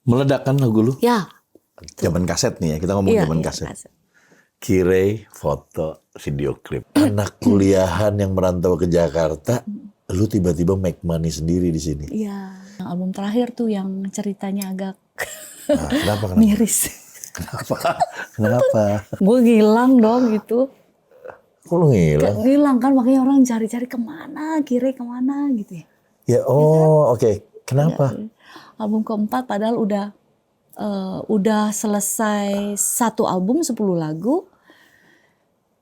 Meledak kan lagu lu? Ya. Zaman kaset nih ya, kita ngomong zaman kaset. Kirei foto video klip. Anak kuliahan yang merantau ke Jakarta, lu tiba-tiba make money sendiri di sini. Iya. Album terakhir tuh yang ceritanya agak kenapa? miris. Kenapa? Gue ngilang dong gitu. Kok lu ngilang? Ngilang kan, makanya orang cari-cari kemana, Kirei kemana gitu ya. Ya oke. Kenapa? Ya, album keempat padahal udah selesai satu album 10 lagu.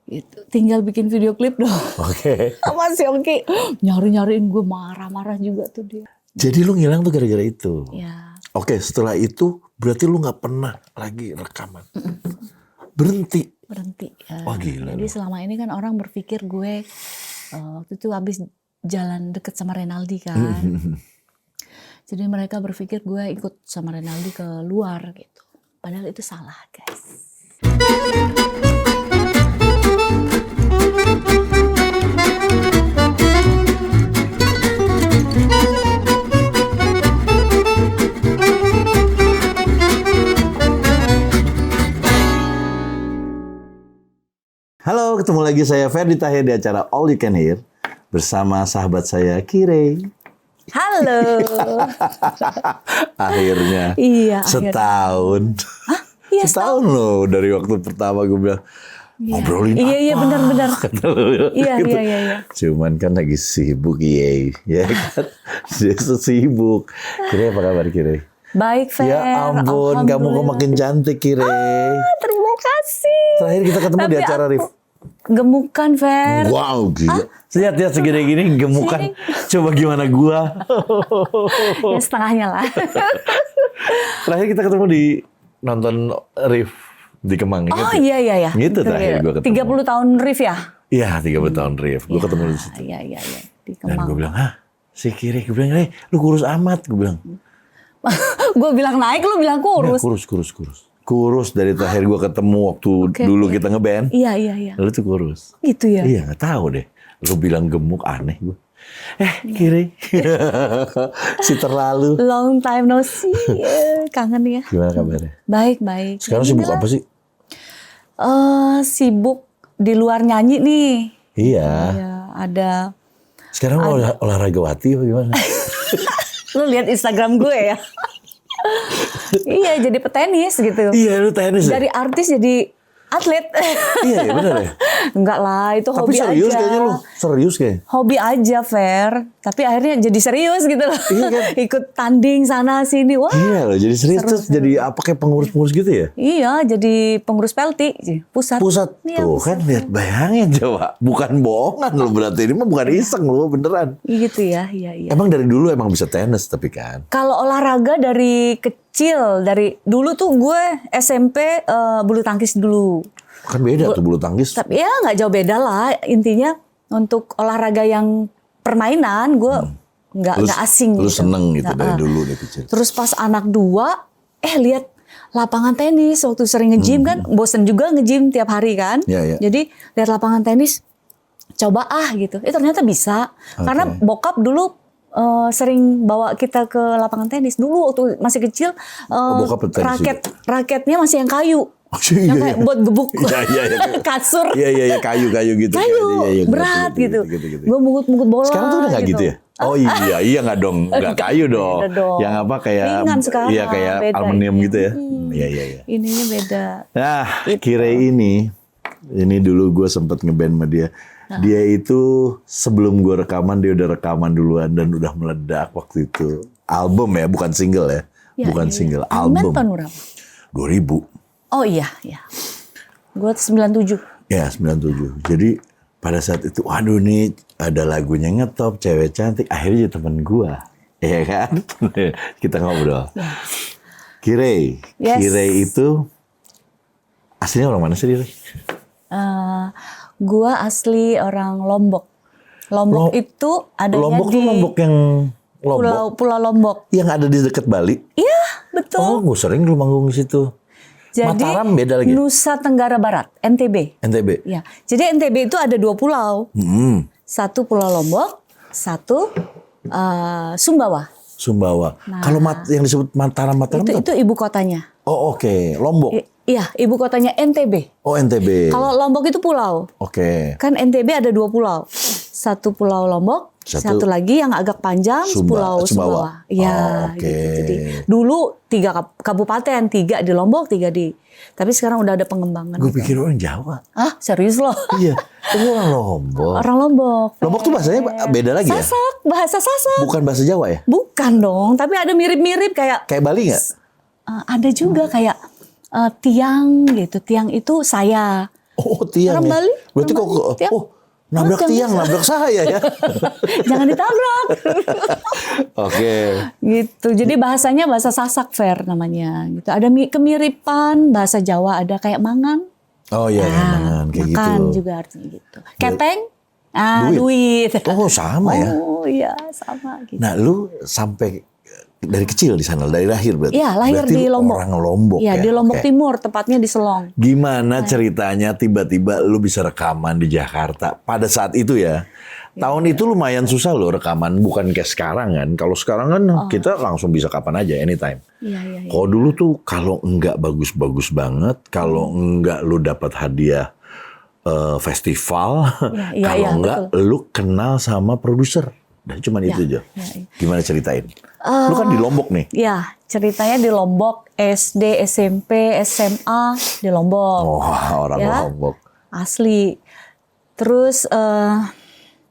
Itu tinggal bikin video klip dong. Oke. Masih oke. Nyari-nyariin gue, marah-marah juga tuh dia. Jadi lu ngilang tuh gara-gara itu? Ya. Oke, setelah itu berarti lu gak pernah lagi rekaman? Berhenti? Berhenti. Ya. Wah gila. Jadi selama ini kan orang berpikir gue waktu itu habis jalan deket sama Renaldi kan. Jadi mereka berpikir gue ikut sama Renaldi ke luar gitu. Padahal itu salah, guys. Halo, ketemu lagi saya Ferdi Tahir di acara All You Can Hear bersama sahabat saya Kirei. Halo. Akhirnya. Iya. Setahun. Hah? Iya, setahun loh dari waktu pertama gue bilang ngobrolin apa? Iya benar-benar. Iya. Cuman kan lagi sibuk ya kan. Dia sibuk. Kirei apa kabar Kirei? Baik, Fer. Ya ampun, kamu kok makin cantik Kirei. Terima kasih. Terakhir kita ketemu di acara Rif. Gemukan, Fer. Wow, gila. Lihat segini-gini gemukan. Coba gimana gua? Ya setengahnya lah. Terakhir kita ketemu di nonton Rif di Kemang. Oh iya. Gitu terakhir gua ketemu. 30 tahun Rif ya? Iya, 30 tahun Rif. Gua ketemu di situ. Iya. Di Dan Kemang. gua bilang, si Kirei. Gua bilang, lu kurus amat. Gua bilang. Gue bilang naik, lu bilang kurus. Nah, kurus dari terakhir gua ketemu waktu dulu kita ngeband. Iya. Lu tuh kurus. Gitu ya? Iya, gak tahu deh. Lu bilang gemuk, aneh gua. Kirei. Si terlalu. Long time no see. Kangen ya. Gimana kabarnya? Baik. Sekarang sibuk apa sih? Sibuk di luar nyanyi nih. Iya. Ya, ada. Sekarang olahragawati apa gimana? Lu lihat Instagram gue ya. Iya, jadi petenis gitu. Iya, lu tenis ya? Dari artis jadi atlet. Iya, benar ya? Enggak lah, itu tapi hobi aja. Tapi serius kayaknya lu. Serius kayaknya. Hobi aja, Fer. Tapi akhirnya jadi serius gitu loh. Iya kan? Ikut tanding sana sini. Wah. Iya loh, jadi serius terus jadi apa kayak pengurus-pengurus gitu ya? Iya, jadi pengurus PLT pusat. Iya, tuh pusat. Kan lihat bayangin coba. Bukan bohongan lo berarti. Ini mah bukan iseng lo, beneran. Gitu ya, iya. Emang dari dulu emang bisa tenis tapi kan? Kalau olahraga dari kecil, dari dulu tuh gue SMP bulu tangkis dulu. Kan beda tuh bulu tangkis. Tapi ya nggak jauh beda lah. Intinya untuk olahraga yang permainan gue nggak asing. Lu gitu. seneng gitu dari dulu dari kecil. Terus pas anak 2, lihat lapangan tenis waktu sering nge-gym kan, bosen juga nge-gym tiap hari kan. Iya. Jadi lihat lapangan tenis, coba gitu. Ternyata bisa. Karena bokap dulu sering bawa kita ke lapangan tenis. Dulu waktu masih kecil, raketnya masih yang kayu. Yang kayak buat gebuk kasur. Iya, kayu gitu. Kayu, berat gitu. Gue mungut-mungut bola. Sekarang tuh udah gak gitu ya? Oh iya nggak dong, nggak kayu dong. Yang apa kayak ringan sekarang. Iya kayak beda, aluminium gitu ya. Iya. Ininya beda. Nah, Kirei ini dulu gue sempet ngeband sama dia. Dia itu sebelum gue rekaman dia udah rekaman duluan dan udah meledak waktu itu. Album ya, bukan single ya. Bukan single, album. Tahun berapa? 2000. Oh iya. Gue 97. Ya 97. Jadi pada saat itu, waduh nih ada lagunya ngetop, cewek cantik. Akhirnya jadi temen gue. Ya kan? Kita ngobrol. Ya. Kirei. Yes. Kirei itu aslinya orang mana sih dia? Gue asli orang Lombok. Lombok itu adanya Lombok di... Lombok yang... Pulau Lombok. Yang ada di dekat Bali? Iya, betul. Oh, gue sering dulu manggung di situ. Jadi Mataram beda lagi? Nusa Tenggara Barat, NTB. Ya. Jadi NTB itu ada 2 pulau. Satu Pulau Lombok, satu Sumbawa. Sumbawa. Kalau yang disebut Mataram Itu ibu kotanya. Oh oke. Lombok. Iya, ibu kotanya NTB. Oh NTB. Kalau Lombok itu pulau. Oke. Kan NTB ada 2 pulau. Satu pulau Lombok, satu lagi yang agak panjang Pulau Sumbawa. Iya, oke. gitu. Jadi dulu 3 kabupaten, 3 di Lombok, 3 di. Tapi sekarang udah ada pengembangan. Gue pikir orang Jawa. Ah, serius loh? Iya. Itu orang Lombok. Orang Lombok. Lombok tuh bahasanya beda lagi ya? Sasak, bahasa Sasak. Bukan bahasa Jawa ya? Bukan dong, tapi ada mirip-mirip kayak. Kayak Bali nggak? Ada juga kayak tiang gitu. Tiang itu saya. Oh tiang. Orang ya. Bali. Berarti kok nabrak tiang, nabrak saya ya? Jangan ditabrak. Oke. Gitu. Jadi bahasanya bahasa Sasak Fair namanya. Gitu. Ada kemiripan bahasa Jawa, ada kayak mangan. Oh iya, mangan kayak gitu. Makan juga artinya gitu. Kepeng, duit. Oh sama ya? Oh iya sama. Gitu. Nah lu sampai dari kecil di sana, dari lahir berarti? Iya, lahir berarti di Lombok. Orang Lombok ya? Iya, di Lombok Timur, tepatnya di Selong. Gimana ceritanya tiba-tiba lu bisa rekaman di Jakarta pada saat itu ya? Tahun itu lumayan susah loh rekaman, bukan kayak sekarang kan. Kalau sekarang kan kita langsung bisa kapan aja, anytime. Iya. Kalau dulu tuh kalau enggak bagus-bagus banget, kalau enggak lu dapat hadiah festival, kalau enggak lu kenal sama produser. Dan cuma itu aja. Gimana ceritain? Lu kan di Lombok nih. Iya, ceritanya di Lombok, SD, SMP, SMA di Lombok. Oh, orang Lombok. Asli. Terus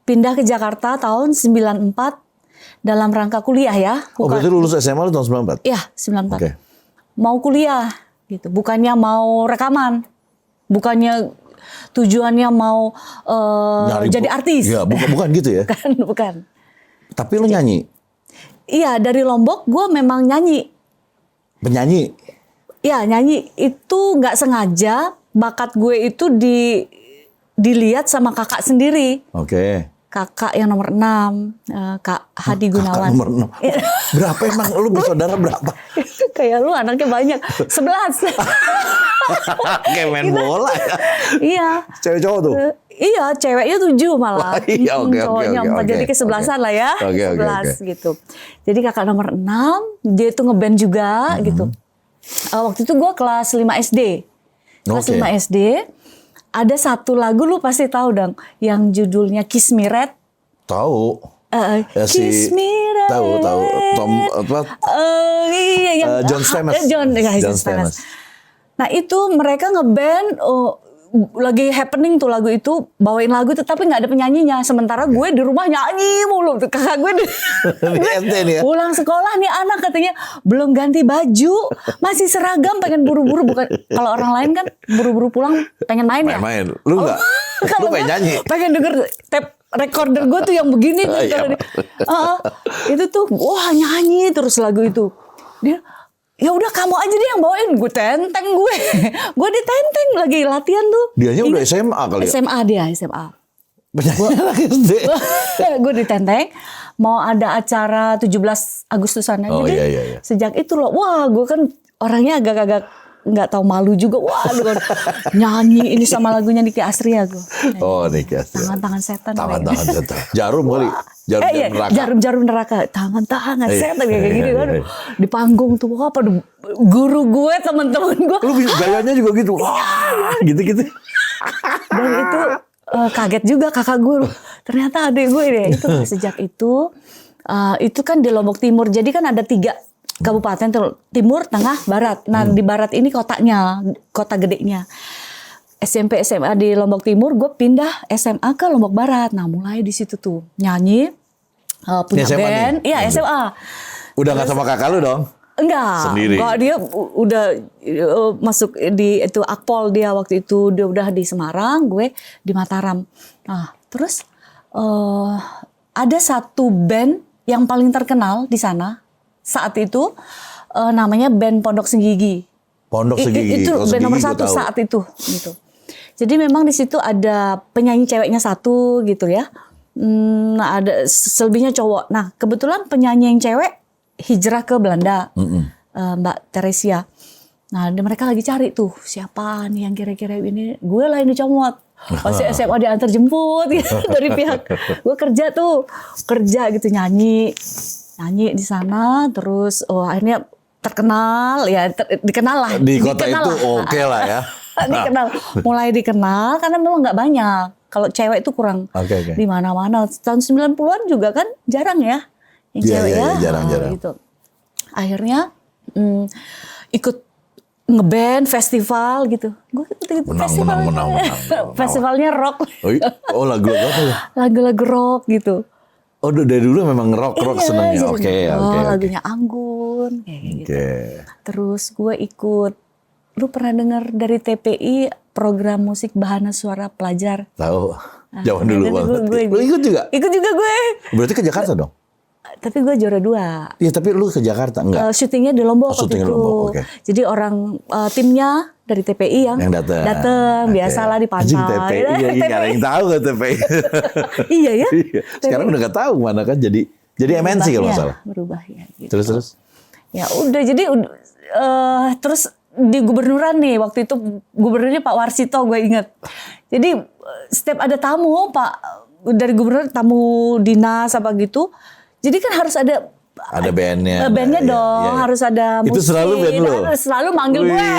pindah ke Jakarta tahun 94 dalam rangka kuliah ya. Oh, berarti lulus SMA lu tahun 94? Iya, 94. Oke. Mau kuliah gitu, bukannya mau rekaman. Bukannya tujuannya mau jadi artis. Iya, bukan gitu ya. Bukan. Tapi lu nyanyi? Iya, dari Lombok gue memang nyanyi. Penyanyi? Iya, nyanyi. Itu nggak sengaja, bakat gue itu dilihat sama kakak sendiri. Oke. Kakak yang nomor 6, Kak Hadi Gunawan. Kakak nomor 6. Berapa emang? Lu bersaudara berapa? Kayak lu anaknya banyak. 11. Kayak main bola ya? Iya. Cewek cowok tuh? Iya, ceweknya 7 malah. Iya, oke. Cowoknya 4, jadi ke-11an lah ya. 11 gitu. Jadi kakak nomor 6, dia tuh ngeband juga gitu. Waktu itu gue kelas 5 SD. Kelas 5 SD. Ada satu lagu lu pasti tahu dong, yang judulnya Kiss Me Red. Tahu. Kiss Me Red. Tahu. Tom apa? Iya, John Stamos. John Stamos. Nah itu mereka ngeband, lagi happening tuh lagu itu, bawain lagu itu tapi nggak ada penyanyinya. Sementara gue di rumah nyanyi mulu. Kakak gue pulang sekolah nih anak katanya belum ganti baju, masih seragam, pengen buru-buru. Bukan kalau orang lain kan buru-buru pulang pengen main ya. Main. Lu nggak? Lu pengen nyanyi? Pengen denger tape recorder gue tuh yang begini. Itu tuh wah nyanyi terus lagu itu. Dia ya udah kamu aja deh yang bawain, gue tenteng gue ditenteng lagi latihan tuh. Dianya udah SMA kali ya? SMA. Gue ditenteng, mau ada acara 17 Agustusan aja deh. Iya. Sejak itu loh, wah gue kan orangnya agak-agak nggak tahu malu juga. Wah, nyanyi ini sama lagunya Niki Astria gue. Oh, Niki Astria. Tangan-tangan setan. Tangan-tangan setan. Jarum kali. Jarum neraka. Tangan-tangan setan kayak gini kan. Di panggung tuh apa guru gue, teman-teman gue. Lu gayanya juga gitu. Wah, gitu-gitu. Dan itu kaget juga kakak gue. Ternyata adik gue deh itu sejak itu kan di Lombok Timur. Jadi kan ada 3 kabupaten timur, tengah, barat. Nah di barat ini kotanya, kota gedenya. SMP SMA di Lombok Timur, gue pindah SMA ke Lombok Barat. Nah mulai di situ tuh nyanyi, punya SMA band. Iya SMA. Udah nggak sama kakak lu dong? Enggak. Sendiri. Enggak, dia udah masuk di itu Akpol dia waktu itu, dia udah di Semarang, gue di Mataram. Nah terus ada satu band yang paling terkenal di sana. Saat itu namanya band Pondok Senggigi. Pondok Senggigi. Itu band nomor 1 saat itu gitu. Jadi memang di situ ada penyanyi ceweknya 1 gitu ya. Ada selebihnya cowok. Nah, kebetulan penyanyi yang cewek hijrah ke Belanda. Mbak Teresia. Nah, mereka lagi cari tuh siapa nih yang kira-kira ini. Gue lah yang dicomot. Masih SMA diantar jemput gitu, dari pihak. Gue kerja gitu nyanyi. nyanyi di sana, terus akhirnya terkenal ya, dikenal lah. Di kota Dikenal itu lah. oke lah ya. mulai dikenal karena memang nggak banyak. Kalau cewek itu kurang Oke. di mana-mana. Tahun 90-an juga kan jarang ya yang Iya, cewek iya, ya. iya, jarang. Gitu. Akhirnya ikut ngeband festival gitu. Gue ikut festival. Menang. Festivalnya rock. Oh lagu-lagu apa ya? Lagu-lagu rock gitu. Oh dari dulu memang rock senengnya. Oke. Lagunya Anggun kayak gitu. Oke. Terus gue ikut, lu pernah dengar dari TPI program musik Bahana Suara Pelajar? Tahu. Zaman dulu banget. Lu ikut juga? Ikut juga gue. Berarti ke Jakarta dong? Tapi gue juara 2. Iya, tapi lu ke Jakarta enggak? Syutingnya di Lombok waktu syuting di itu. Lombok, oke. Jadi orang timnya dari TPI yang datang, biasalah di pantai. Anjing TPI, iya, nggak ada yang tahu kan TPI. Iya ya. Sekarang udah nggak tahu mana kan jadi MNC kalau nggak salah. Berubah ya. Gitu. Terus? Ya udah, jadi terus di gubernuran nih, waktu itu gubernurnya Pak Warsito, gue inget. Jadi setiap ada tamu Pak dari gubernur, tamu dinas apa gitu, jadi kan harus ada bandnya. Bandnya dong, iya. harus ada musik. Itu selalu band lo? Selalu manggil gue.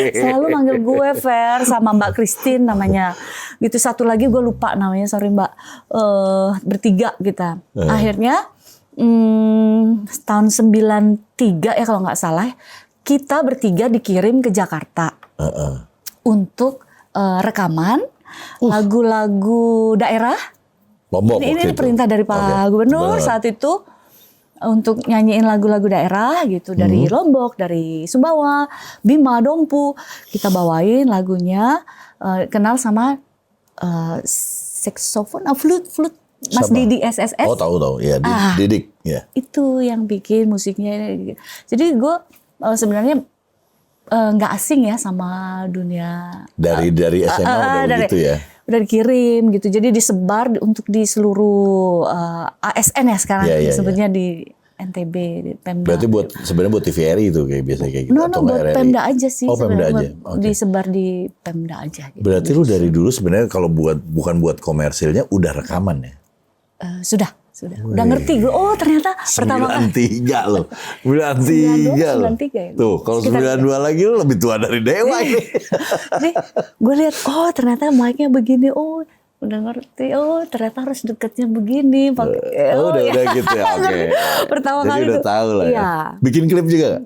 Selalu manggil gue, Fer, sama Mbak Christine namanya. Gitu, satu lagi gue lupa namanya, sorry Mbak. Bertiga kita. Akhirnya tahun 93 ya kalau nggak salah, kita bertiga dikirim ke Jakarta untuk rekaman lagu-lagu daerah. Lombok. Ini perintah dari Pak Gubernur saat itu untuk nyanyiin lagu-lagu daerah gitu, dari Lombok, dari Sumbawa, Bima, Dompu, kita bawain lagunya. Kenal sama saxophone, flute Mas Didi SSS. Oh tahu ya, Didik ya. Itu yang bikin musiknya. Jadi gue sebenarnya nggak asing ya sama dunia. Dari SMA udah begitu ya. Udah dikirim gitu, jadi disebar untuk di seluruh ASN ya sekarang disebutnya di NTB, di Pemda. Berarti sebenarnya buat TVRI itu kayak biasanya kayak gitu. No, buat RRI. Pemda aja sih. Oh Pemda aja. Okay. Disebar di Pemda aja. Gitu. Berarti lu dari dulu sebenarnya kalau bukan buat komersilnya udah rekaman ya? Sudah. Udah ngerti gue. Oh ternyata pertama kali. 93 loh. 93 loh. 93 ya. Tuh kalau 92 lagi lu lebih tua dari Dewa ini. Nih, gue lihat ternyata mic-nya begini. Udah ngerti. Ternyata harus deketnya begini. Udah gitu ya. Oke. Pertama jadi kali udah tahu lah ya. Iya. Bikin klip juga gak?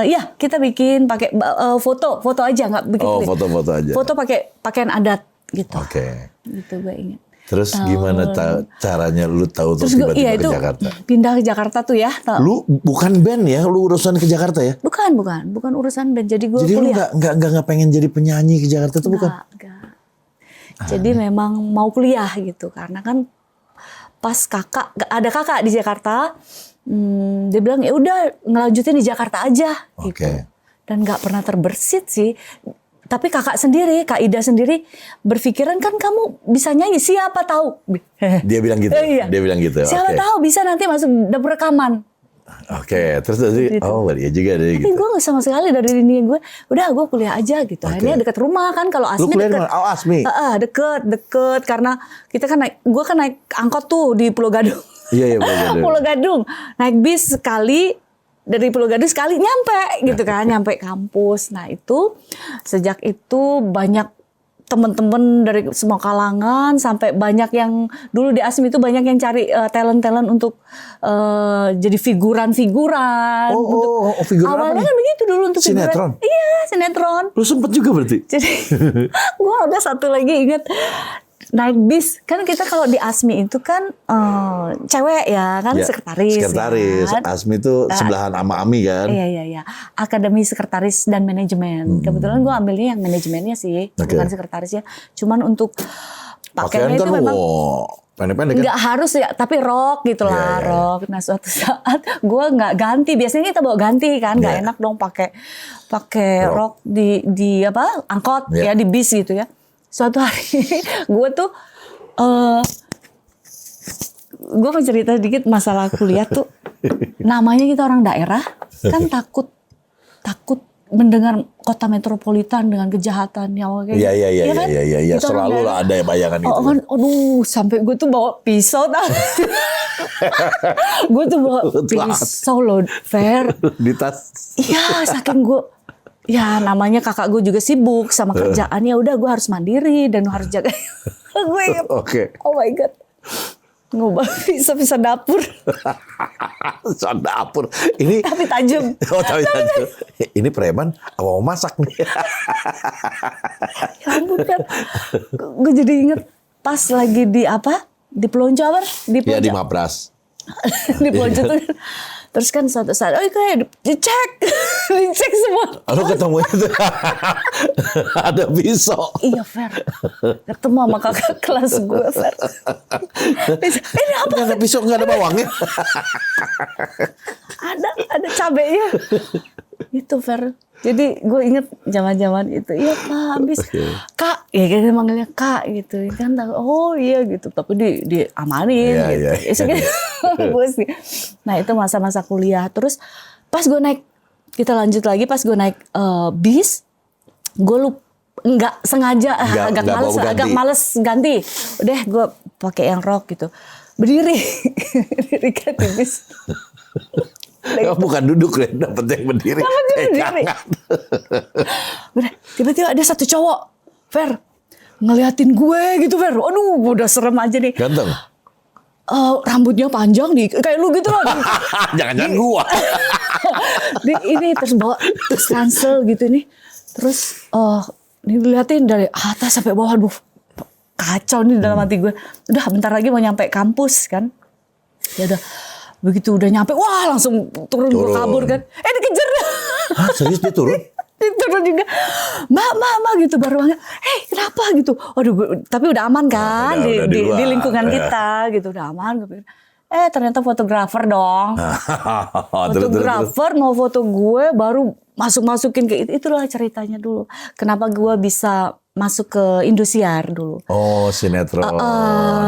Iya, kita bikin pakai foto aja, nggak bikin klip. Foto-foto aja. Foto pakai pakaian adat gitu. Oke. Gitu gue ingat. Terus gimana caranya lu tahu terus tiba-tiba ke Jakarta? Pindah ke Jakarta tuh ya. Lu bukan band ya, lu urusan ke Jakarta ya? Bukan urusan band. Jadi gue kuliah. Jadi lu nggak pengen jadi penyanyi ke Jakarta tuh bukan? Enggak. Jadi memang mau kuliah gitu, karena kan pas ada kakak di Jakarta, dia bilang ya udah ngelanjutin di Jakarta aja gitu. Dan nggak pernah terbersit sih. Tapi kakak sendiri, Kak Ida sendiri berpikiran kan kamu bisa nyanyi, siapa tahu. Dia bilang gitu. Iya. Dia bilang gitu. Siapa tahu bisa nanti masuk dapur rekaman. Terus tadi gitu. Dia juga ada gitu. Tapi gue sama sekali dari ini gue gue kuliah aja gitu. Akhirnya dekat rumah kan, kalau Asmi dekat. Asmi. Deket karena kita kan gue kan naik angkot tuh di Pulau Gadung. Iya Pulau Gadung. Naik bis sekali. Dari Pulau Gadung sekali nyampe gitu kan, nyampe kampus. Nah itu sejak itu banyak teman-teman dari semua kalangan, sampai banyak yang dulu di Asmi itu banyak yang cari talent-talent untuk jadi figuran-figuran. Figuran awalnya kan begitu dulu untuk sinetron. Figuran. Iya, sinetron. Lu sempet juga berarti? Jadi gue ada satu lagi ingat. Naik bis, kan kita kalau di Asmi itu kan cewek ya kan, sekretaris. Ya, Asmi itu sebelahan sama Ami kan. Iya. Akademi Sekretaris dan Manajemen. Kebetulan gue ambilnya yang manajemennya sih, bukan sekretarisnya. Cuman untuk pakaiannya itu memang pendek-pendek kan? Nggak harus ya, tapi rok gitu lah, rok. Nah suatu saat gue nggak ganti, biasanya kita bawa ganti kan, nggak enak dong pakai rok di angkot ya, di bis gitu ya. Suatu hari gue tuh gue mau cerita sedikit masalah kuliah tuh. Namanya kita orang daerah kan takut mendengar kota metropolitan dengan kejahatan yang kayak Iya, kan? iya. Kita orang Selalu daerah, lah ada bayangan gitu. kan, aduh, sampai gue tuh bawa pisau, gue tuh bawa pisau loh, Fer. Di tas. Iya, saking gue, ya namanya kakak gue juga sibuk sama kerjaannya, udah gue harus mandiri dan harus jaga. Gue ingat, Oke. oh my god, ngubah pisau dapur, Soal dapur. Ini tapi tajam. Oh, tapi ini preman apa mau masak nih? Ya ampun kan, gue jadi inget pas lagi di apa, di Pelonco apa? Di Ya di Pelonco, Mapras. di Pelonco tuh. Terus kan suatu saat, oh kayak dicek, dicek semua. Lalu ketemu itu ada pisau. Iya Fer, ketemu sama kakak kelas gue Fer. Ini apa? Nggak ada pisau, nggak ada bawangnya. Ada cabenya. Itu Fer. Jadi gue inget zaman-zaman itu, iya Pak, habis Kak, ya kita manggilnya Kak gitu kan, oh iya gitu, tapi diamanin gitu. Bos nih. Nah itu masa-masa kuliah. Terus pas gue naik, kita lanjut lagi, pas gue naik bis, gue nggak sengaja, agak males ganti. Udah gue pakai yang rock gitu, berdiri kan di bis. Bukan duduk deh, dapet yang berdiri. Udah, tiba-tiba ada satu cowok, Fer, ngeliatin gue gitu, Fer. Aduh, udah serem aja nih. Ganteng. Rambutnya panjang nih, kayak lu gitu loh. Jangan-jangan gua. Ini terus bawa terus ransel gitu nih. Terus diliatin dari atas sampai bawah, aduh kacau nih dalam hati gue. Udah bentar lagi mau nyampe kampus kan. Ya udah. Begitu udah nyampe, wah langsung turun. Gue kabur kan. Dikejar. Hah, serius dia turun? Dia turun juga. Mbak gitu baru banget. Kenapa gitu? Aduh, tapi udah aman kan di lingkungan kita gitu, udah aman. Ternyata fotografer dong. Fotografer mau foto gue, baru masukin ke itulah ceritanya dulu. Kenapa gue bisa masuk ke Indosiar dulu. Oh, sinetron.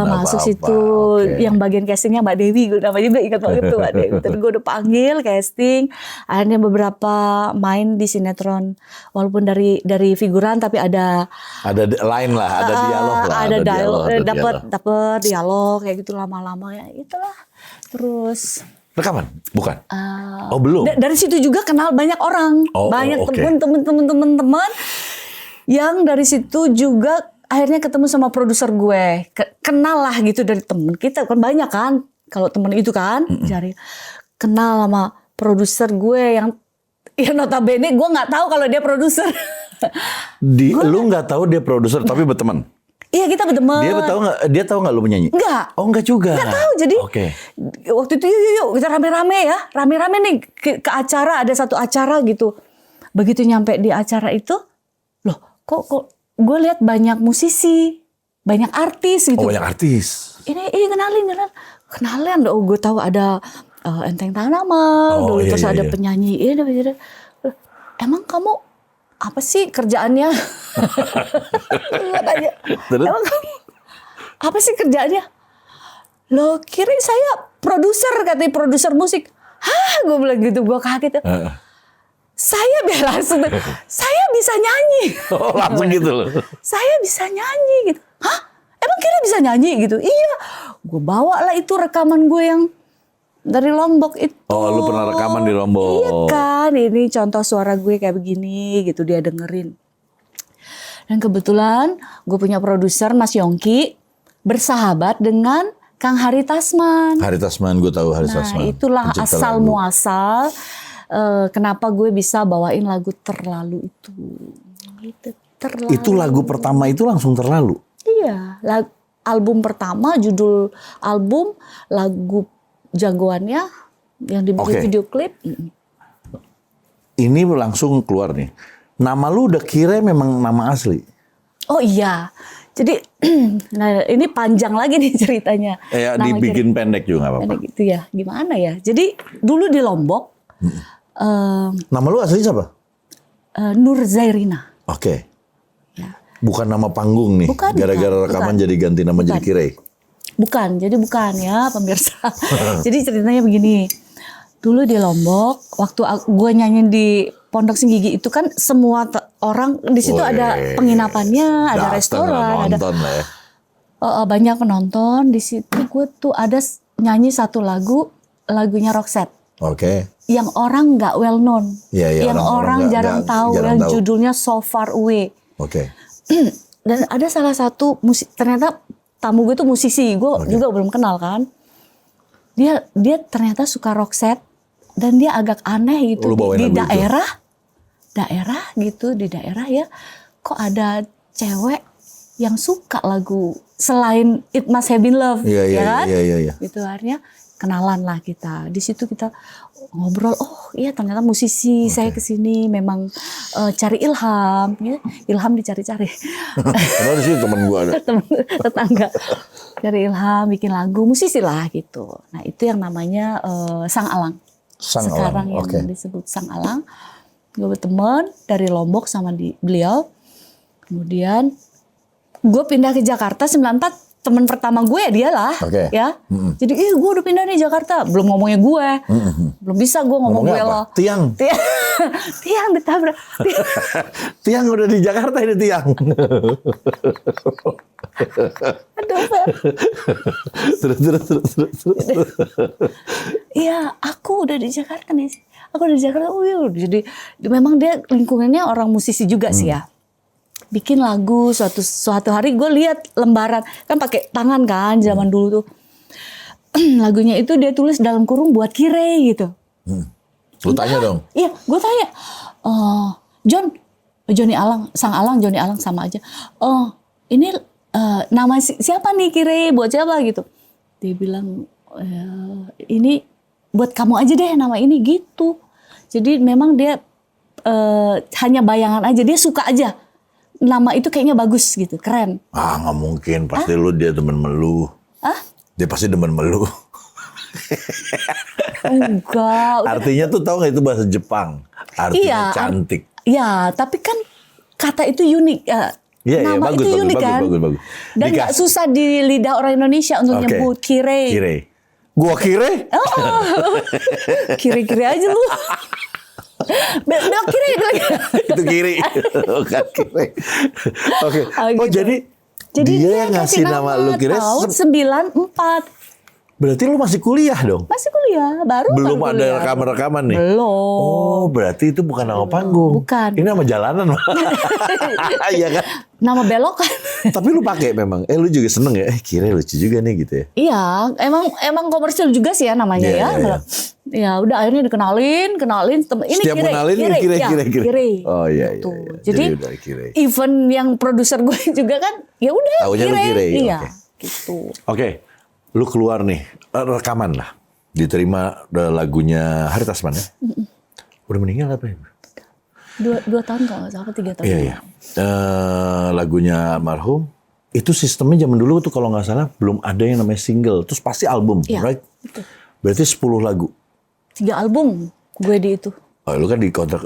Masuk situ. Okay. Yang bagian castingnya Mbak Dewi, gue namanya juga ingat banget tuh Mbak Dewi. Terus gue udah panggil casting. Akhirnya beberapa main di sinetron. Walaupun dari figuran tapi ada lain lah, ada dialog lah. Ada dialog, dapet dialog kayak gitu lama-lama ya. Itulah. Terus rekaman? Bukan? Oh, belum. Dari situ juga kenal banyak orang. Banyak teman-teman yang dari situ juga akhirnya ketemu sama produser gue. Kenal lah gitu dari temen kita. Kan banyak kan. Kalau temen itu kan. Jadi kenal sama produser gue yang notabene gue gak tahu kalau dia produser. Lu gak tahu dia produser tapi berteman? Iya kita berteman. Dia tahu nggak lu menyanyi? Enggak. Oh enggak juga. Enggak tahu. Jadi waktu itu yuk kita rame-rame ya. Rame-rame nih ke acara. Ada satu acara gitu. Begitu nyampe di acara itu. Kok gue lihat banyak musisi, banyak artis gitu. Oh banyak artis. Ini kenalan. Oh gue tahu ada Enteng Tanamal, terus ada penyanyi ini. Emang kamu apa sih kerjaannya? Tanya. Emang kamu apa sih kerjaannya? Lo kira saya produser, katanya produser musik. Hah, gue bilang gitu, gue kaget. Saya bisa nyanyi. Oh, langsung gitu loh. Saya bisa nyanyi gitu. Hah? Emang kira bisa nyanyi gitu? Iya. Gue bawa lah itu rekaman gue yang dari Lombok itu. Oh, lu pernah rekaman di Lombok? Iya kan, ini contoh suara gue kayak begini gitu, dia dengerin. Dan kebetulan gue punya produser Mas Yongki, bersahabat dengan Kang Hari Tasman. Hari Tasman, gue tahu Hari Tasman. Nah itulah asal muasal. Kenapa gue bisa bawain lagu Terlalu itu. Gitu, Terlalu. Itu lagu pertama itu langsung Terlalu? Iya, album pertama, judul album, lagu jagoannya yang dibikin video klip. Ini langsung keluar nih. Nama lu udah kira memang nama asli? Oh iya, jadi nah ini panjang lagi nih ceritanya. Dibikin pendek juga nggak apa-apa. Pendek gitu ya, gimana ya? Jadi dulu di Lombok. Nama lu asli siapa? Nur Zairina. Oke. Ya. Bukan nama panggung nih. Gara-gara rekaman jadi ganti nama jadi Kirei. Bukan ya pemirsa. Jadi ceritanya begini. Dulu di Lombok, waktu gue nyanyi di Pondok Singgigi itu kan semua orang di situ ada penginapannya, ada restoran, ada lah ya. banyak penonton. Di situ gue tuh ada nyanyi satu lagunya Roxette. Oke. Yang orang nggak well known, Iya, yang orang jarang tahu, yang judulnya So Far Away. Oke. Dan ada salah satu ternyata tamu gue tuh musisi, gue juga belum kenal kan. Dia ternyata suka Roxette dan dia agak aneh gitu di daerah gitu, di daerah ya kok ada cewek yang suka lagu selain It Must Have Been Love, ya kan? Iya. Itu akhirnya kenalan lah kita. Di situ kita ngobrol, oh iya ternyata musisi, saya kesini memang cari ilham, ya. Ilham dicari-cari. Karena di sini teman gue ada. Tetangga cari ilham, bikin lagu, musisi lah gitu. Nah itu yang namanya Sang Alang. Sekarang yang disebut Sang Alang. Gue berteman dari Lombok sama beliau. Kemudian gue pindah ke Jakarta 94. Teman pertama gue dia lah, ya. Jadi gue udah pindah nih Jakarta. Belum ngomongnya gue. Belum bisa gue ngomong gue loh. Tiang ditabrak. Tiang udah di Jakarta ini Tiang. Aduh, Fer. Terus. Iya, aku udah di Jakarta nih. Aku udah di Jakarta. Jadi memang dia lingkungannya orang musisi juga sih ya. Bikin lagu suatu hari gue lihat lembaran kan pakai tangan kan zaman dulu tuh. Lagunya itu dia tulis dalam kurung buat Kire gitu. Lu tanya dong. Iya, gue tanya. Sang Alang Johnny Alang sama aja. Ini nama siapa nih Kire, buat siapa gitu. Dia bilang ini buat kamu aja deh nama ini gitu. Jadi memang dia hanya bayangan aja, dia suka aja. Nama itu kayaknya bagus gitu, keren. Nggak mungkin, pasti dia demen melu. Dia pasti demen melu. Enggak. Artinya tuh tahu nggak itu bahasa Jepang? Artinya cantik. Iya, tapi kan kata itu unik. Nama bagus, itu unik kan. Bagus. Dan nggak susah di lidah orang Indonesia untuk nyebut Kire. Gua Kire? Kire-kire aja lu. Belok kiri. Itu kiri. Bukan kiri. Oke. Gitu. Jadi dia yang ngasih nama lu Kire tahun 94. Berarti lu masih kuliah dong? Masih kuliah, belum ada rekaman-rekaman nih? Belum. Oh, berarti itu bukan nama panggung. Bukan. Ini nama jalanan. Iya kan? Nama belokan. Tapi lu pakai memang. Lu juga seneng ya? Kira lucu juga nih gitu ya? Iya, emang komersil juga sih ya namanya ya. Ya udah akhirnya dikenalin ini setiap kenalin Kire. Oh iya. Jadi event yang produser gue juga kan ya udah Kire. Iya, gitu. Oke. Lu keluar nih, rekaman lah. Diterima lagunya Hari Tasman ya? Udah meninggal apa ya? 2 tahun kalau nggak salah, 3 tahun. Iya. Lagunya almarhum. Itu sistemnya zaman dulu tuh kalau nggak salah belum ada yang namanya single. Terus pasti album, right? Betul. Berarti 10 lagu. 3 album gue di itu. Oh, lu kan di kontrak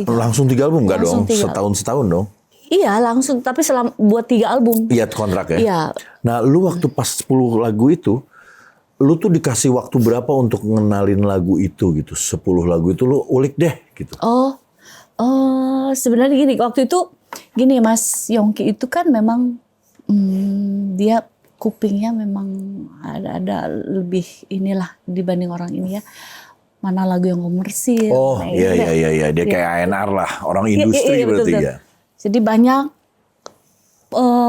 langsung 3 album nggak dong? Setahun dong? Iya langsung, tapi buat 3 album. Iya kontrak ya? Iya. Nah lu waktu pas 10 lagu itu, lu tuh dikasih waktu berapa untuk ngenalin lagu itu gitu? 10 lagu itu lu ulik deh gitu. Sebenarnya gini, waktu itu gini Mas Yongki itu kan memang dia kupingnya memang ada lebih inilah dibanding orang ini ya. Mana lagu yang komersil. Oh iya. Dia kayak A&R lah, orang industri berarti betul. Ya. Jadi banyak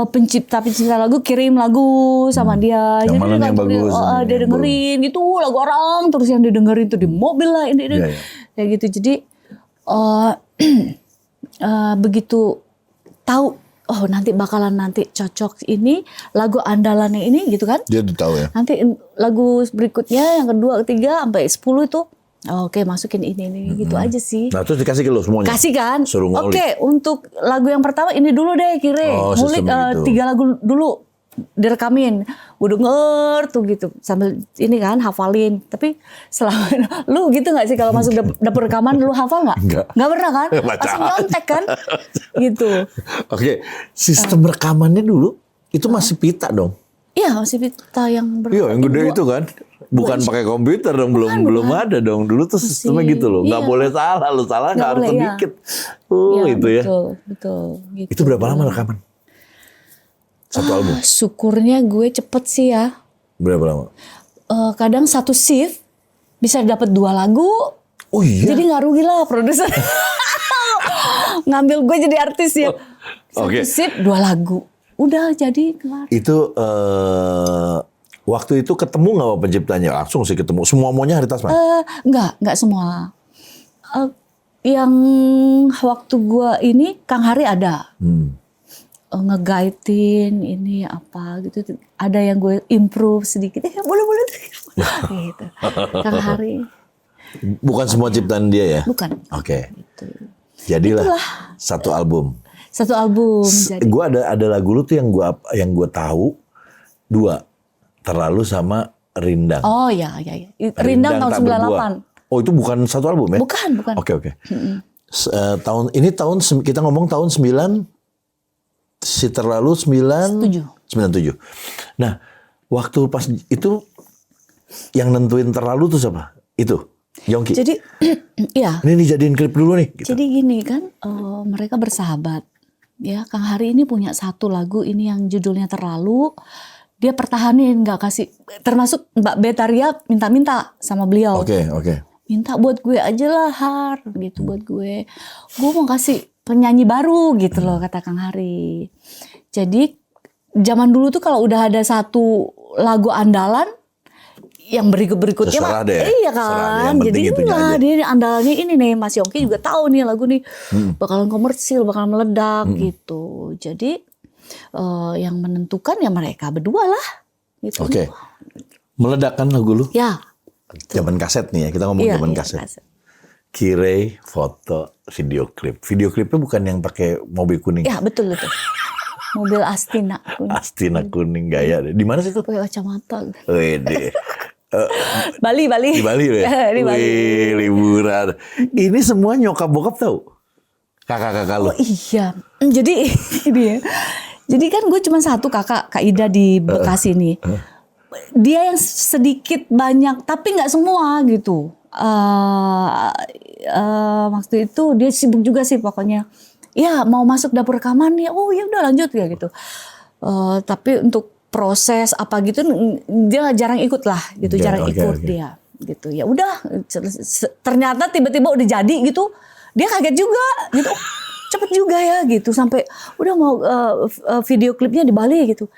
pencipta lagu kirim lagu sama dia. Yang jadi mana yang bagus? Dia dengerin gitu lagu orang terus yang didengerin tuh di mobil lah ini kayak gitu. Jadi begitu tahu nanti bakalan cocok ini lagu andalannya ini gitu kan? Dia udah tahu ya. Nanti lagu berikutnya yang kedua, ketiga sampai 10 itu. Oke, masukin ini gitu aja sih. Nah, terus dikasih ke lu semuanya? Kasih kan? Suruh ngulik. Oke, untuk lagu yang pertama ini dulu deh Kire. Ngulik 3 lagu dulu direkamin. Gue denger tuh gitu. Sambil ini kan hafalin. Tapi selama lu gitu gak sih kalau masuk dapur rekaman lu hafal gak? Gak pernah kan? Langsung nyontek kan? Gitu. Oke, sistem rekamannya dulu itu masih pita dong? Iya, masih pita yang Iya, yang gede itu kan. Bukan pakai komputer dong, belum ada dong. Dulu tuh sistemnya gitu loh, nggak Iya. boleh salah, lu salah nggak harus boleh, iya. sedikit. Iya, Itu ya. Betul. Gitu. Itu berapa lama rekaman? Satu album? Syukurnya gue cepet sih ya. Berapa lama? Kadang satu shift bisa dapat 2 lagu. Oh iya. Jadi nggak rugi lah produser. Ngambil gue jadi artis ya. Satu Oke. shift 2 lagu. Udah jadi kelar. Itu waktu itu ketemu nggak sama penciptanya? Langsung sih ketemu. Semua maunya Hari Tasman? Enggak semua. Yang waktu gue ini Kang Hari ada. Nge-guide-in ini apa gitu. Ada yang gue improve sedikit. Boleh. Gitu. Kang Hari. Bukan semua ciptaan dia ya? Bukan. Oke. Gitu. Jadilah satu album. Satu album. Jadi. Gue ada lagu lu tuh yang gue tahu 2. Terlalu sama Rindang. Oh ya. Rindang tahun Tak Berdua. 98. Oh itu bukan satu album ya? Bukan. Oke. Kita ngomong tahun 9, si Terlalu 97. Nah, waktu pas itu yang nentuin Terlalu tuh siapa? Itu Yongki. Jadi iya. Ini dijadiin klip dulu nih. Gitu. Jadi gini kan, mereka bersahabat. Ya, Kang Hari ini punya satu lagu ini yang judulnya Terlalu. Dia pertahanin, nggak kasih. Termasuk Mbak Betaria minta-minta sama beliau. Oke. Minta buat gue aja lah, Har, gitu buat gue. Gue mau kasih penyanyi baru gitu loh, kata Kang Hari. Jadi zaman dulu tuh kalau udah ada satu lagu andalan, yang berikutnya Terserah deh. iya Terserah deh, kan. yang penting Jadi itunya lah aja. dia andalannya ini nih, Mas Yongki juga tahu nih lagu nih bakalan komersil, bakalan meledak gitu. Jadi yang menentukan ya mereka berdua lah. Gitu. Oke. Meledak kan lagu lu? Ya. Zaman kaset nih ya, kita ngomong zaman kaset. Kirei foto video klip. Video klipnya bukan yang pakai mobil kuning. Ya betul. Mobil Astina kuning. Astina kuning gaya deh. Di mana sih tuh? Pakai kacamata. Wede. Bali. Di Bali ya? Di Bali. Wih, liburan. Ini semua nyokap bokap tahu? Kakak-kakak lu? Oh iya. Jadi ini ya. Jadi kan gue cuma satu kakak, Kak Ida di Bekasi nih. Dia yang sedikit banyak, tapi nggak semua gitu. Waktu itu dia sibuk juga sih pokoknya. Ya mau masuk dapur rekaman ya, oh ya udah lanjut ya gitu. Tapi untuk proses apa gitu dia jarang ikut lah gitu, jarang ikut dia gitu. Ya udah ternyata tiba-tiba udah jadi gitu. Dia kaget juga gitu. Cepet juga ya gitu, sampai udah mau video klipnya di Bali gitu.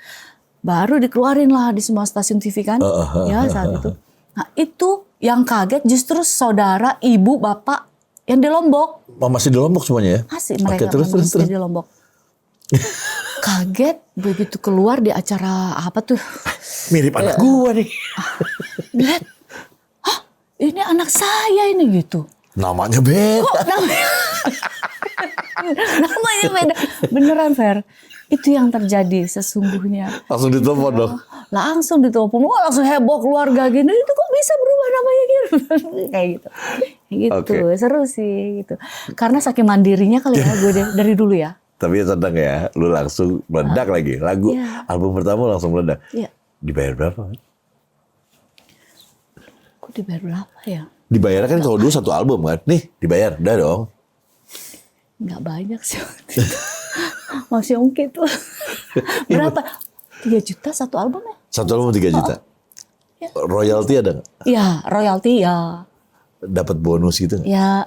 Baru dikeluarin lah di semua stasiun TV kan. Ya saat itu. Nah itu yang kaget justru saudara, ibu, bapak yang di Lombok. Masih di Lombok semuanya ya? Masih mereka terus. di Lombok. Kaget begitu keluar di acara apa tuh. Mirip anak gua nih. Lihat, hah ini anak saya ini gitu. Namanya beda. Kok namanya beda. Beneran Fer. Itu yang terjadi sesungguhnya. Langsung ditelepon dong. Langsung ditelepon. Wah langsung heboh keluarga gini. Itu kok bisa berubah namanya gitu. Kayak gitu. Gitu. Seru sih gitu. Karena saking mandirinya kali ya gue dari dulu ya. Tapi seneng ya. Lu langsung meledak lagi. Lagu album pertama langsung meledak. Iya. Dibayar berapa? Kok dibayar berapa ya? Dibayar kan kalau dulu satu album kan. Nih dibayar. Udah dong. Nggak banyak sih. Masih ongkit tuh. Berapa? 3 juta satu album ya? Satu album 3 juta. Ya. Royalti ada nggak? Iya, royalti ya. Dapat bonus gitu nggak? Ya,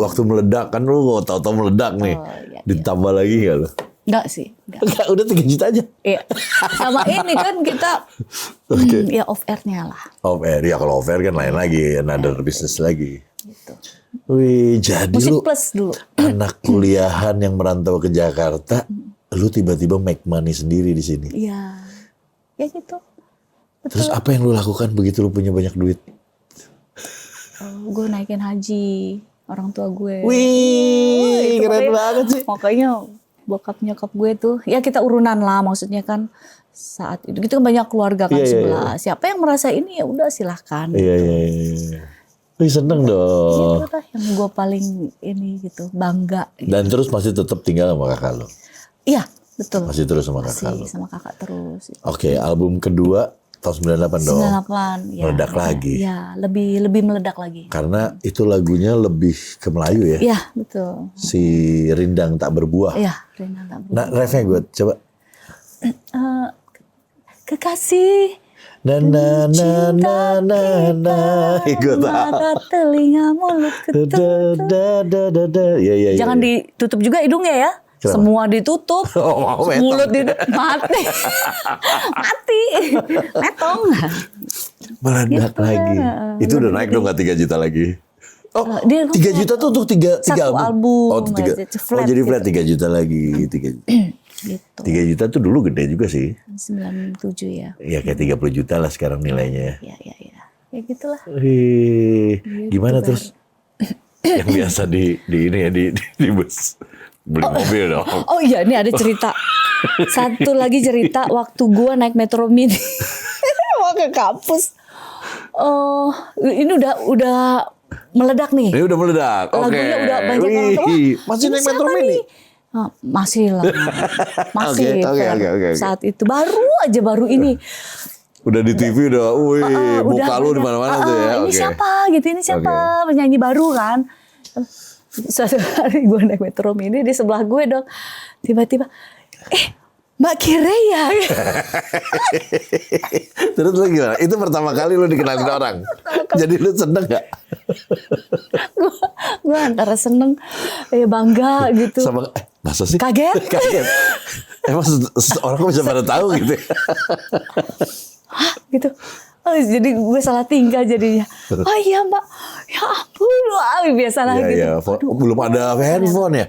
Waktu meledak kan lu tahu-tahu meledak nih. iya, Ditambah lagi nggak lu? enggak sih. Enggak. Enggak, udah 3 juta aja. Iya. Sama ini kan kita ya off air-nya lah. Off air, ya kalau off air kan lain lagi, another business lagi. Gitu. Wih, jadi Musik lu plus dulu. anak kuliahan yang merantau ke Jakarta, lu tiba-tiba make money sendiri di sini. Iya. Ya gitu. Terus apa yang lu lakukan begitu lu punya banyak duit? Gue naikin haji orang tua gue. Wih, keren banget sih. Makanya bokap nyokap gue tuh, ya kita urunan lah maksudnya kan saat itu. Gitu kan banyak keluarga kan sebelah. Siapa yang merasa ini ya udah silahkan. Iya. Wih, seneng dong. Itu lah yang gue paling ini gitu, bangga. Gitu. Dan terus masih tetap tinggal sama kakak lu? Iya, betul. Masih terus sama kakak lu? Masih sama kakak terus. Gitu. Oke, album kedua tahun 98 dong. 98 ya. Meledak lagi. Ya, lebih meledak lagi. Karena itu lagunya lebih ke Melayu ya. Iya, betul. Si Rindang Tak Berbuah. Iya, Rina tak berubah. Nah, refnya gue coba. Kekasih Na na na na na na. Ikut. mata telinga mulut ketutup. Ya. Jangan ditutup juga hidungnya ya. Kenapa? Semua ditutup. Oh, mau metong. Mulut mati. Mati. Metong. Meledak Gitu, lagi. ya. Itu udah naik dong nggak 3 juta lagi? Oh, Dia 3 juta tuh untuk 3 satu album. Oh, Flat jadi gitu. flat 3 juta lagi. 3 Gitu. 3 juta tuh dulu gede juga sih. 97 ya. Ya kayak 30 juta lah sekarang nilainya. Ya. Ya gitulah. Wih, Gitu, gimana terus? Yang biasa di ini ya di bus beli mobil dong. Oh iya, ini ada cerita. Satu lagi cerita waktu gua naik Metro Mini mau ke kampus. Ini udah meledak nih. Ini udah meledak. Oke. Lagunya udah banyak orang tahu. Wih, Wah, masih ini naik Metro siapa Mini? nih? Masih lah. Masih. Oke. Fer. Saat itu baru ini. Udah di TV udah, wih, muka lu di banyak. mana-mana tuh ya. Ini Oke. siapa gitu, ini siapa penyanyi baru kan. Suatu hari gue naik Metro Mini di sebelah gue dong. Tiba-tiba, Mbak Kire ya. Terus lu gimana? Itu pertama kali lu dikenalin orang. Jadi lu seneng gak? Gue antara seneng, bangga gitu. Sama, masa sih? Kaget. Kaget. Emang orang kok bisa pada tahu gitu ya? Hah gitu. Jadi gue salah tingkah jadinya. Oh iya Mbak, ya ampun, wah, biasa lah gitu. Iya, belum ada handphone ya?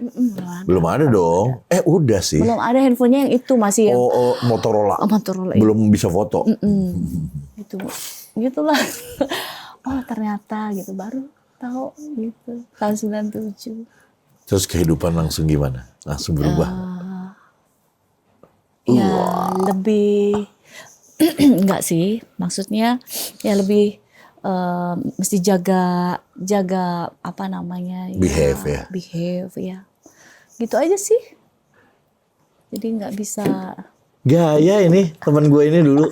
Belum ada dong. Udah sih. Belum ada handphonenya yang itu masih yang Motorola. Motorola itu. Belum bisa foto. Gitu, gitulah. Oh ternyata gitu, baru tahu gitu tahun 97. Terus kehidupan langsung gimana? Langsung berubah. Ya lebih enggak sih, maksudnya ya lebih mesti jaga apa namanya ya, behave ya, gitu aja sih. Jadi nggak bisa. Gaya ini teman gue ini dulu.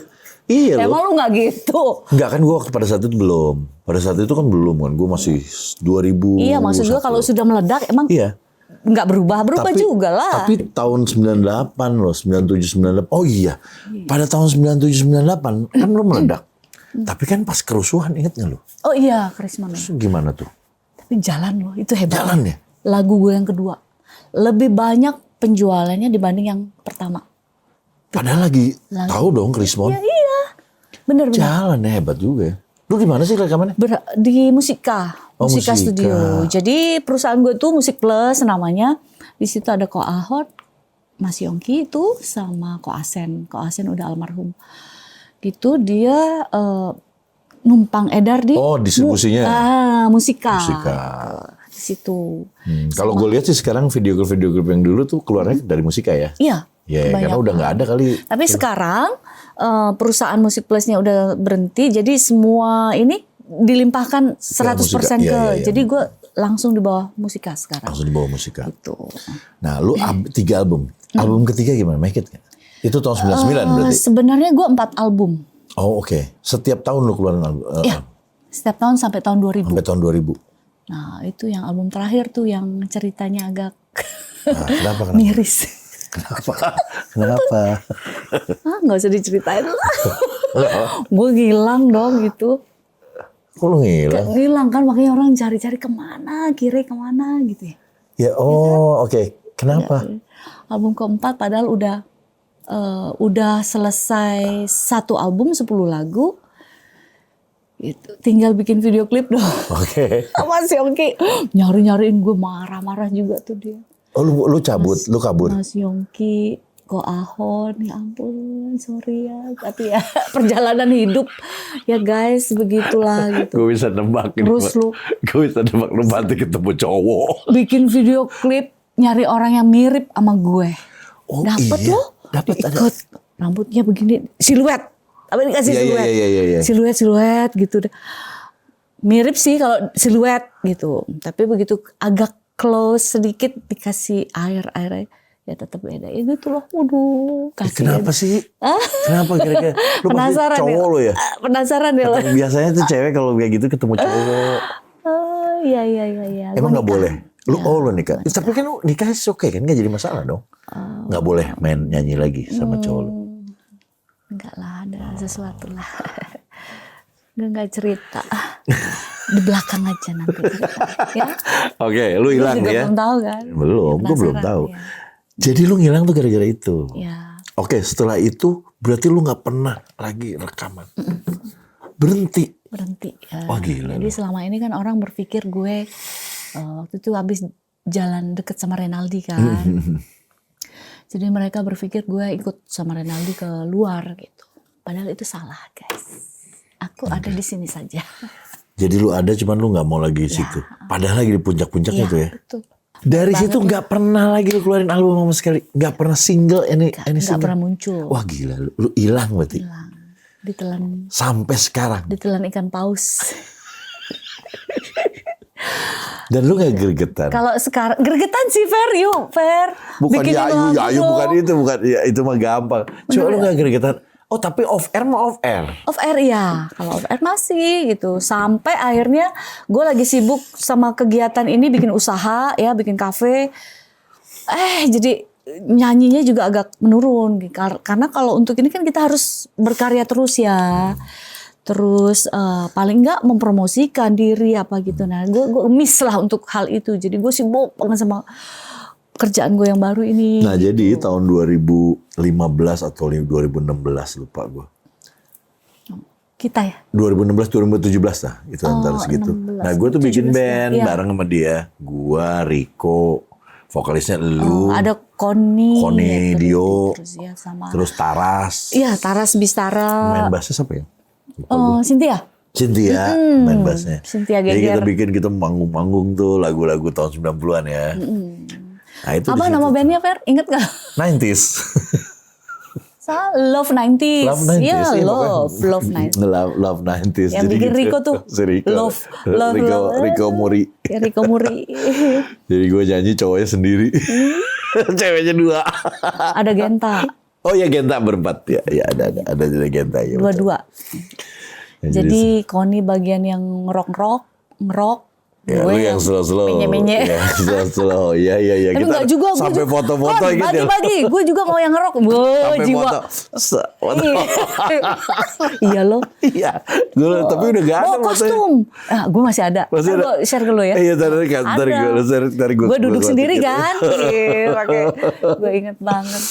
Iya loh. Emang lu nggak gitu? Enggak kan gue waktu pada saat itu belum. Pada saat itu kan belum kan. Gue masih 2000. Iya maksud gue kalau sudah meledak emang iya. nggak berubah juga lah. Tapi tahun 98 loh, 97 98. Oh iya. Pada tahun 97 98 kan lo meledak. Tapi kan pas kerusuhan inget gak lo? Oh iya, Krismon. Gimana tuh? Tapi jalan loh, itu hebat. Jalan ya? Lagu gue yang kedua lebih banyak penjualannya dibanding yang pertama. Padahal lagi tahu dong Krismon. Iya. Bener. Jalan ya, hebat juga ya. Lu di mana sih rekamannya? Di Musika. Oh, Musika Musika. Studio. Jadi perusahaan gue tuh Musik Plus namanya. Di situ ada Ko Ahot, Mas Yongki itu sama Ko Asen. Ko Asen udah almarhum. Gitu dia numpang edar di distribusinya. Musika. Di situ. Kalau gue lihat sih sekarang video klip yang dulu tuh keluarnya dari Musika ya. Iya. Ya, karena udah nggak ada kali. Tapi sekarang perusahaan Musik Plusnya udah berhenti, jadi semua ini dilimpahkan 100% ke. Jadi gue langsung di bawah Musika sekarang. Langsung di bawah Musika. Gitu. Nah, lu 3 album. Album ketiga gimana? Make It? Itu tahun 99 berarti? Sebenarnya gue 4 album. Oh oke. Setiap tahun lu keluarin album? Iya. Setiap tahun sampai tahun 2000. Sampai tahun 2000. Nah itu yang album terakhir tuh yang ceritanya agak kenapa? miris. Kenapa? Nggak usah diceritain lah. Gue ngilang dong gitu. Kok lu ngilang? Ngilang kan, makanya orang cari-cari kemana, kiri kemana gitu ya. Ya oke. Kenapa? Ya, album keempat padahal udah selesai satu album 10 lagu. Gitu. Tinggal bikin video klip dong. Oke. Mas Yongki nyari-nyariin gue, marah-marah juga tuh dia. Oh lu cabut, lu kabur. Mas Yongki, Ko Ahon, ya ampun, sorry ya. Tapi ya perjalanan hidup ya guys, begitulah gitu. Gue bisa nebak. Terus lu nanti ketemu cowok. bikin video klip nyari orang yang mirip sama gue. Oh, Dapet iya. loh. Dapet ada. Ikut. Rambutnya begini, siluet. Apa dikasih siluet? Iya. Siluet gitu. Mirip sih kalau siluet gitu. Tapi begitu agak close sedikit dikasih air. ya tetap beda. Itu tuh loh, waduh, kasihan. Kenapa sih? Kenapa kira-kira? Lu pasti Penasaran cowok lo ya? Penasaran ya lo. Biasanya tuh cewek kalau kayak gitu ketemu cowok. Iya. Emang nggak boleh? Lu lo nikah? Tapi kan lu nikah oke kan? Nggak jadi masalah dong? Nggak boleh main nyanyi lagi sama cowok lu? Enggak lah, ada sesuatu lah. Nggak cerita. Di belakang aja nanti cerita, ya. Oke, lu hilang juga ya? belum tahu kan? Belum, gue belum Penasaran, tahu. ya. Jadi lu ngilang tuh gara-gara itu? Ya. Oke, setelah itu berarti lu nggak pernah lagi rekaman? Berhenti? Ya. Wah gila. Jadi selama ini kan orang berpikir gue waktu itu habis jalan deket sama Renaldi kan. Jadi mereka berpikir gue ikut sama Renaldi ke luar gitu. Padahal itu salah guys. Aku ada di sini saja. Jadi lu ada cuman lu nggak mau lagi situ. Padahal lagi di puncak-puncaknya tuh ya. Betul. Dari situ nggak pernah lagi lu keluarin album sama sekali. Nggak pernah single ini Nggak single. pernah muncul. Wah gila, lu hilang berarti. Hilang. Ditelan Sampai sekarang. ikan paus. Dan lu nggak gregetan. Kalau sekarang gregetan sih Fer, yuk Fer. Bukan Bikinin lagu Yayu dong. bukan itu, bukan ya, itu mah gampang. Coba lu nggak gregetan. Oh tapi off air mah off air. Off air ya, kalau off air masih gitu. Sampai akhirnya gue lagi sibuk sama kegiatan ini, bikin usaha ya, bikin kafe. Jadi nyanyinya juga agak menurun. Karena kalau untuk ini kan kita harus berkarya terus ya. Terus paling nggak mempromosikan diri apa gitu. Nah gue miss lah untuk hal itu. Jadi gue sibuk banget sama kerjaan gue yang baru ini. Nah jadi tahun 2015 atau 2016 lupa gue. Kita ya? 2016-2017 lah, itu antara segitu. 16, Nah gue tuh bikin 17, band ya. bareng sama dia. Gua, Rico, vokalisnya lu, Ada Koni ya, Dio, terus ya sama. terus Taras. Iya, Taras Bistara. Main bassnya siapa ya? Lupa gua. Cynthia. Cynthia main bassnya. Cynthia Jadi Geger. kita manggung-manggung tuh lagu-lagu tahun 90-an ya. Nah itu Apa di nama situ. bandnya Fer? Ingat gak? 90s. Love 90s. Love 90s. Iya, iya, Love 90s. Love 90s. Yang bikin Rico tuh. Si Rico. Love. Rico Muri. Ya, Rico Muri. Jadi gue nyanyi cowoknya sendiri. Ceweknya 2. Ada Genta. Oh ya Genta berempat. Ya ada juga Genta. Ya, betul. Dua-dua. Ya, Jadi Koni bagian yang ngerok. ya, lu Gue yang slow-slow. menye-menye. Ya, slow-slow. Iya. Tapi Kita enggak juga. sampai foto-foto gitu. Bagi-bagi. Gue juga mau yang ngerok. Sampai Jiwa. foto. Iya loh. Iya. Tapi udah gak ada Oh, fotonya. kostum. Gue masih ada. Masih ada? Gue share ke lo ya. Iya, tadi gue. Gue duduk sendiri kan. Gue inget banget.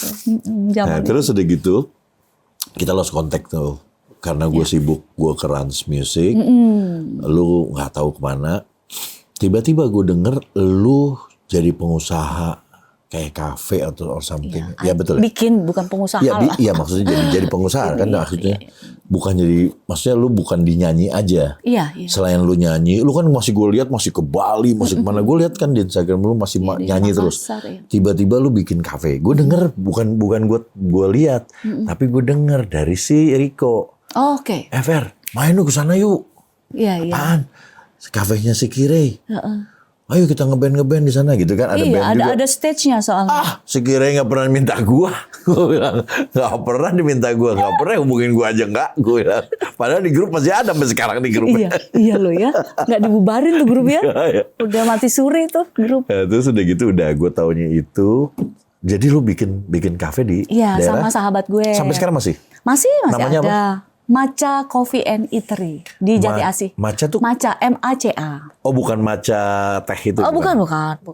Nah, Zaman terus udah gitu, kita lost contact tuh. Karena gue sibuk, gue ke Rans Music. Lu gak tahu kemana. Tiba-tiba gue denger lu jadi pengusaha kayak kafe atau or something. Ya betul. bikin, bukan pengusaha Iya, lah. iya maksudnya jadi pengusaha kan maksudnya. Bukan jadi, maksudnya lu bukan dinyanyi aja. Iya. Selain lu nyanyi, lu kan masih gue lihat masih ke Bali, masih kemana. Gue lihat kan di Instagram lu masih nyanyi terus. ya. Tiba-tiba lu bikin kafe. Gue denger, bukan gue lihat, tapi gue denger dari si Rico. Oh, oke. Fer, main lu kesana yuk. Iya. Apaan? Kafenya si Kirei. Ayo kita ngeband di sana gitu kan. Ada Iya, band juga. ada stage-nya soalnya. Si Kirei gak pernah minta gua. Gue bilang, gak pernah diminta gua. Gak pernah hubungin gua aja enggak. Gue bilang. Padahal di grup masih ada sampai sekarang di grupnya. Iya loh ya. Nggak dibubarin tuh grupnya. Iya. Udah mati suri tuh grup. Ya, terus udah gitu udah gue taunya itu. Jadi lu bikin kafe di Iya, daerah. sama sahabat gue. Sampai sekarang masih? Masih Namanya ada. apa? Maca Coffee and Eatery di Jati Asih. Maca tuh? Maca, MACA. Oh bukan maca teh itu? Oh bukan.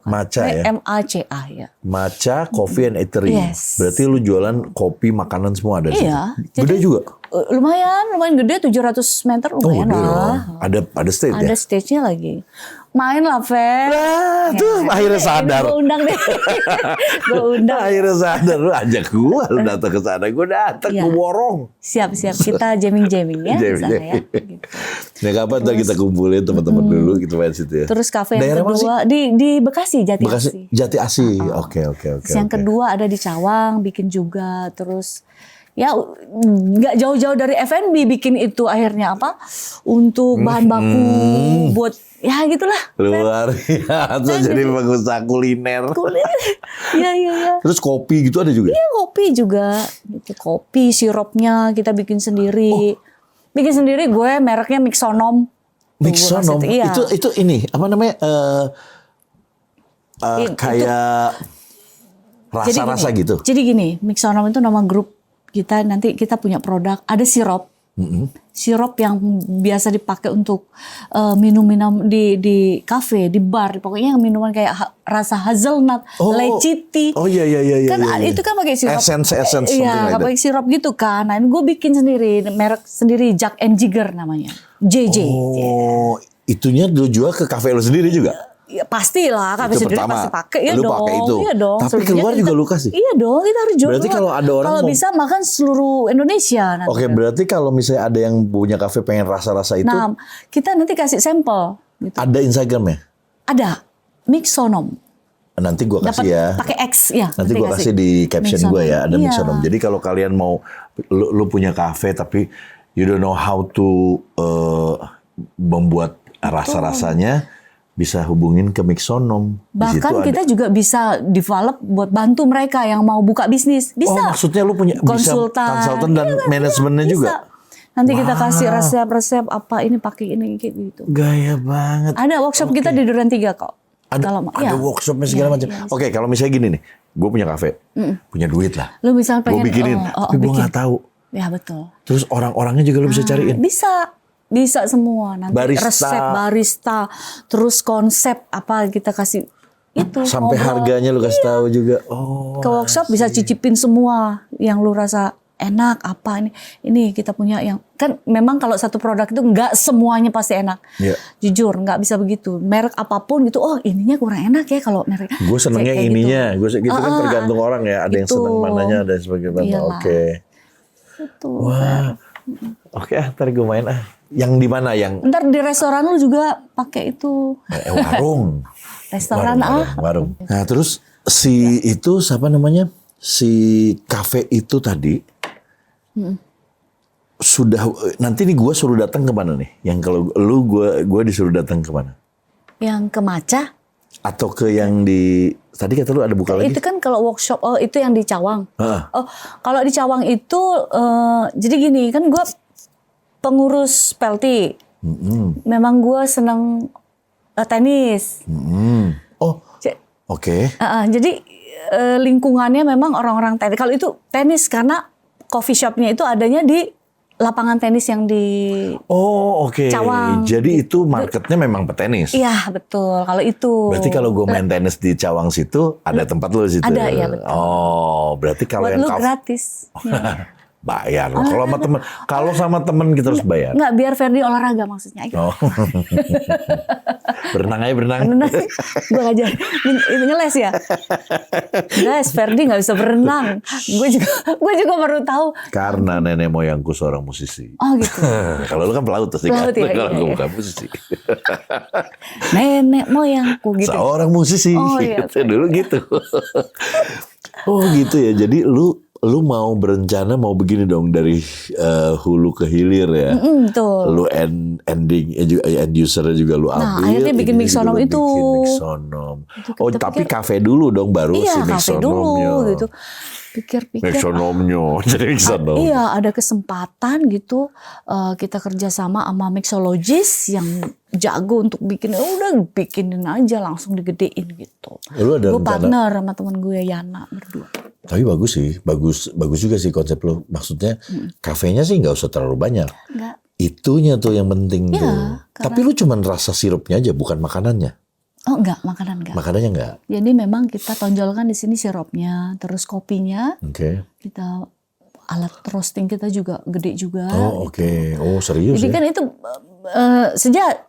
Maca ya? MACA ya. Maca Coffee and Eatery. Yes. Berarti lu jualan kopi, makanan semua ada di Iya, situ? Gede juga? Lumayan gede, 700 meter lumayan gede lah. dong. Ada stage ya? Ada stage-nya lagi. Main lah, Fer. Nah, tuh akhirnya sadar. Gue undang deh. Gue undang. Akhirnya sadar, lu ajak gua, lu datang ke sana, gua datang, Iya. gua borong. Siap. Kita jamming-jamming ya. di sana ya. Gitu. Nah kapan ntar kita kumpulin teman-teman dulu gitu main situ ya? Terus kafe yang Daerah mana kedua di Bekasi, Jati Bekasi, Asih. Jati Asih. Oke. Yang kedua ada di Cawang, bikin juga. Terus ya nggak jauh-jauh dari F&B bikin itu akhirnya apa? Untuk bahan baku buat Ya gitulah. Luar biasa jadi pengusaha kuliner. Iya. Terus kopi gitu ada juga? Iya kopi juga. Gitu. Kopi, sirupnya kita bikin sendiri. Bikin sendiri gue mereknya Mixonom. Mixonom? Iya. Itu ini, apa namanya? Kayak rasa-rasa gitu? Jadi gini, Mixonom itu nama grup kita, nanti kita punya produk, ada sirup. Sirup yang biasa dipakai untuk minum-minum di kafe, di bar, pokoknya yang minuman kayak rasa hazelnut, leciti. Oh iya. Kan itu kan pakai sirup. Essence. Iya, pakai sirup gitu kan. Nah, ini gue bikin sendiri, merek sendiri, Jack and Jigger namanya. JJ. Oh, itunya lu jual ke kafe lu sendiri juga? Ya pastilah, kafe sendiri pertama. pasti pakai. Iya Lu dong. pakai itu. Iya dong. Tapi keluar juga lu kasih? Iya dong, kita harus jual. Berarti kalau ada orang kalau bisa makan seluruh Indonesia nanti. Oke, berarti kalau misalnya ada yang punya kafe pengen rasa-rasa itu, Nah, kita nanti kasih sampel. Gitu. ada Instagramnya? Ada, Mixonom. Nanti gua kasih ya. Pakai X ya. Nanti gua kasih di caption gue ya, ada Iya. Mixonom. Jadi kalau kalian mau, lu punya kafe tapi you don't know how to membuat rasa-rasanya, bisa hubungin ke Mixonom. Di situ Bahkan kita ada. juga bisa develop buat bantu mereka yang mau buka bisnis. Bisa. Oh, maksudnya lu punya konsultan dan Iya, manajemennya bisa. juga. Nanti kita kasih resep-resep apa ini pakai ini kayak gitu. Gaya banget. Ada workshop kita di Duren 3 kok. Ada workshopnya segala macam. Oke, kalau misalnya gini nih, gue punya kafe, punya duit lah. Lu misalnya Gue pengen bikinin, tapi gue nggak tahu. Ya betul. Terus orang-orangnya juga lu bisa cariin. Bisa semua nanti resep barista, terus konsep apa kita kasih itu. Sampai harganya lu kasih tahu juga. Oh. Ke workshop bisa cicipin semua yang lu rasa enak apa ini kita punya yang kan memang kalau satu produk itu nggak semuanya pasti enak. Yeah. Jujur nggak bisa begitu. Merek apapun gitu, oh ininya kurang enak ya kalau merek. Gue senengnya kayak ininya, gitu. gue gitu kan tergantung orang ya. Ada yang Gitu. seneng mananya, ada yang sebagainya. Iyalah. Oke. Gitu. Wah. Oke, ntar gue main ah. Yang di mana yang Ntar di restoran lu juga pakai itu. warung. Restoran warung. Nah, terus si itu siapa namanya? Si kafe itu tadi sudah nanti nih gue suruh datang ke mana nih? Yang kalau lu gue disuruh datang ke mana? Yang ke Maca. Atau ke yang di tadi kata lu ada buka lagi? Itu kan kalau workshop, itu yang di Cawang. Ah. Kalau di Cawang itu jadi gini kan gue pengurus PLT. Memang gue seneng tenis. Oh, oke. Jadi lingkungannya memang orang-orang tenis. Kalau itu tenis karena coffee shopnya itu adanya di lapangan tenis yang di Oke. Cawang. Jadi itu marketnya memang petenis. Iya betul. Kalau itu. Berarti kalau gue main tenis di Cawang situ ada tempat lu di situ. Ada, iya, betul. Oh, berarti kalau buat yang lu gratis. Ya. bayar. Kalau sama temen kita harus bayar. Enggak, biar Ferdi olahraga maksudnya. Oh. Berenang aja berenang. Gue ngajar itu ngeles ya. Guys, Ferdi nggak bisa berenang. Gue juga baru tahu. Karena nenek moyangku seorang musisi. Oh gitu. Kalau lu kan pelaut pasti kan. Pelaut, ya, Kalau iya, gue iya. bukan musisi. Nenek moyangku gitu. Seorang musisi. Oh, iya, Gitu. Dulu gitu. Oh gitu ya. Jadi lu mau berencana mau begini dong dari hulu ke hilir ya. Betul. Lu end user juga lu ambil. Nah, akhirnya bikin ini Mixonom juga lu itu. bikin Mixonom. Itu Oh, kita tapi pikir- kafe dulu dong baru si Iya, kafe Mixonomnya. dulu gitu. Pikir-pikir. Mixonomnya. Jadi Mixonom. Iya, ada kesempatan gitu kita kerjasama sama mixologist yang jago untuk bikin. Udah bikinin aja langsung digedein gitu. Lu ada Gue rencana? partner sama temen gue Yana berdua. Tapi bagus sih, bagus juga sih konsep lu. Maksudnya kafenya sih nggak usah terlalu banyak. Enggak. Itunya tuh yang penting Iya, tuh. karena- Tapi lu cuman rasa sirupnya aja, bukan makanannya. Oh enggak, makanan enggak. Makanannya nggak. Jadi memang kita tonjolkan di sini sirupnya, terus kopinya, Oke. kita alat roasting kita juga gede juga. Oh oke. Oh serius Jadi ya? kan itu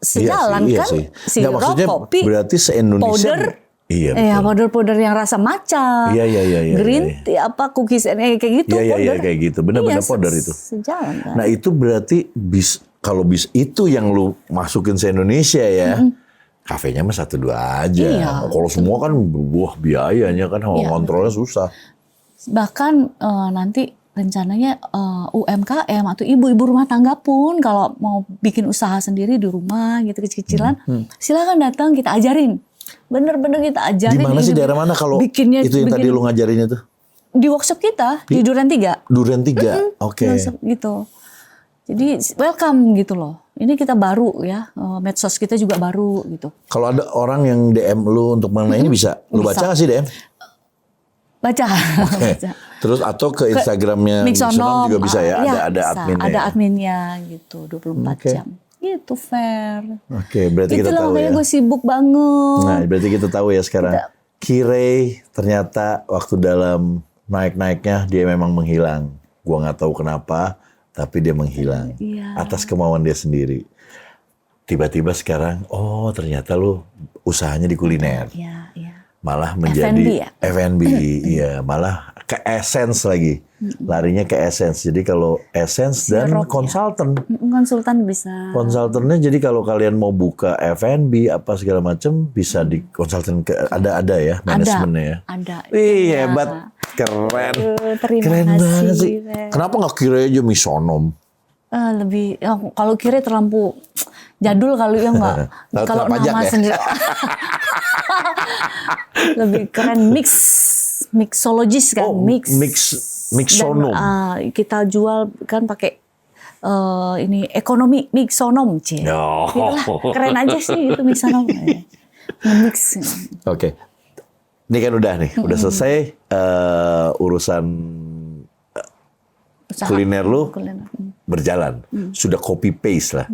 sejalan iya kan sih. sirup, Nggak, maksudnya kopi, berarti se-Indonesia. powder. Iya Ya betul. powder-powder yang rasa matcha, Iya. green tea, apa cookies kayak gitu. Iya powder. kayak gitu. Benar-benar Iya, powder itu. Sejalan kan. Nah itu berarti kalau itu yang lu masukin se Indonesia ya. Kafenya mah 1-2 aja. Iya, Kalau semua kan buah biayanya kan Iya, kontrolnya susah. Bahkan nanti rencananya UMKM atau ibu-ibu rumah tangga pun kalau mau bikin usaha sendiri di rumah gitu kecil-kecilan, silakan datang kita ajarin. Bener-bener kita ajarin. Di mana sih, daerah mana kalau bikinnya, itu yang tadi lu ngajarin itu? Di workshop kita di Duren 3. Duren 3. Oke. Gitu. Jadi welcome gitu loh. Ini kita baru ya, medsos kita juga baru gitu. Kalau ada orang yang DM lu untuk mengenai ini bisa lu baca nggak sih DM? Baca. Okay. Baca. Terus atau ke Instagramnya Mixonom juga bisa ya? Iya, ada bisa. adminnya. Ada adminnya gitu 24 jam. Gitu fair. Oke, berarti kita Itulah tahu makanya ya. gue sibuk banget. Nah, berarti kita tahu ya sekarang. Kirei ternyata waktu dalam naik-naiknya dia memang menghilang. Gua nggak tahu kenapa, tapi dia menghilang atas kemauan dia sendiri. Tiba-tiba sekarang, oh ternyata lu usahanya di kuliner. Iya, iya. Malah menjadi F&B ya? F&B, iya, malah ke essence lagi. Larinya ke essence. Jadi kalau essence dan konsultan. Konsultan bisa. Konsultannya jadi kalau kalian mau buka F&B apa segala macam bisa di konsultan ke ada ya manajemennya ya. Ada. Wih, hebat. Keren. Terima Keren kasih, banget sih. Fer. Kenapa nggak kira aja Mixonom? Lebih kalau kira terlampau jadul kali ya nggak. Kalau nama ya? sendiri lebih keren mixologis kan, Mixonom. Dan, kita jual kan pakai ini ekonomi Mixonom, Oh. Gitulah, keren aja sih itu Mixonom. Mix. Oke. Ini kan udah nih, udah selesai urusan kuliner lu berjalan. Sudah copy paste lah.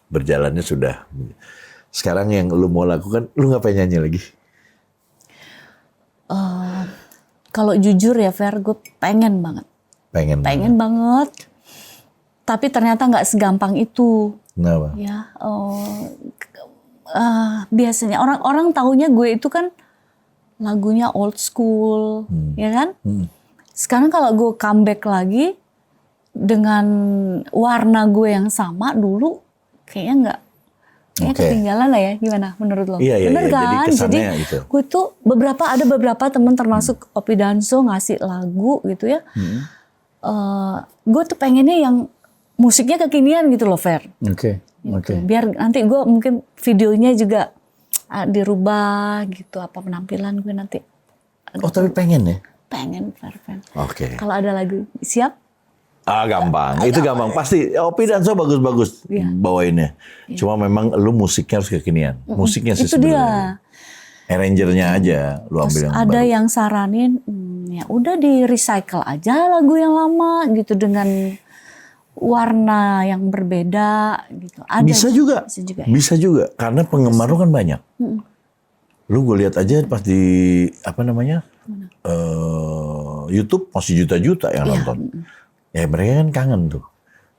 Berjalannya sudah. Sekarang yang lu mau lakukan, lu ngapain nyanyi lagi? Kalau jujur ya Fer, gue pengen banget. Pengen banget. Tapi ternyata nggak segampang itu. Kenapa? Ya, biasanya orang taunya gue itu kan lagunya old school, ya kan? Sekarang kalau gue comeback lagi dengan warna gue yang sama dulu, kayaknya ketinggalan lah ya. Gimana menurut lo? Iya, Bener kan? Jadi gitu. gue tuh ada beberapa teman termasuk Opi Danso ngasih lagu gitu ya. Gue tuh pengennya yang musiknya kekinian gitu loh, Fer. Oke. Biar nanti gue mungkin videonya juga dirubah gitu, apa penampilan gue nanti. Oh, tapi pengen ya? Pengen, Fer. Oke. Kalau ada lagu, siap? Gampang. Itu gampang. Pasti Opi Danso bagus-bagus bawainnya. Cuma memang lu musiknya harus kekinian. Musiknya sih Itu sebenarnya. dia. Arrangernya aja lu ambil Terus yang ada baru. yang saranin, ya udah di recycle aja lagu yang lama gitu dengan warna yang berbeda gitu. Ada Bisa juga. ya. Bisa juga. Karena penggemar lu kan banyak. Lu gue lihat aja pas di YouTube masih juta-juta yang nonton. Ya mereka kan kangen tuh.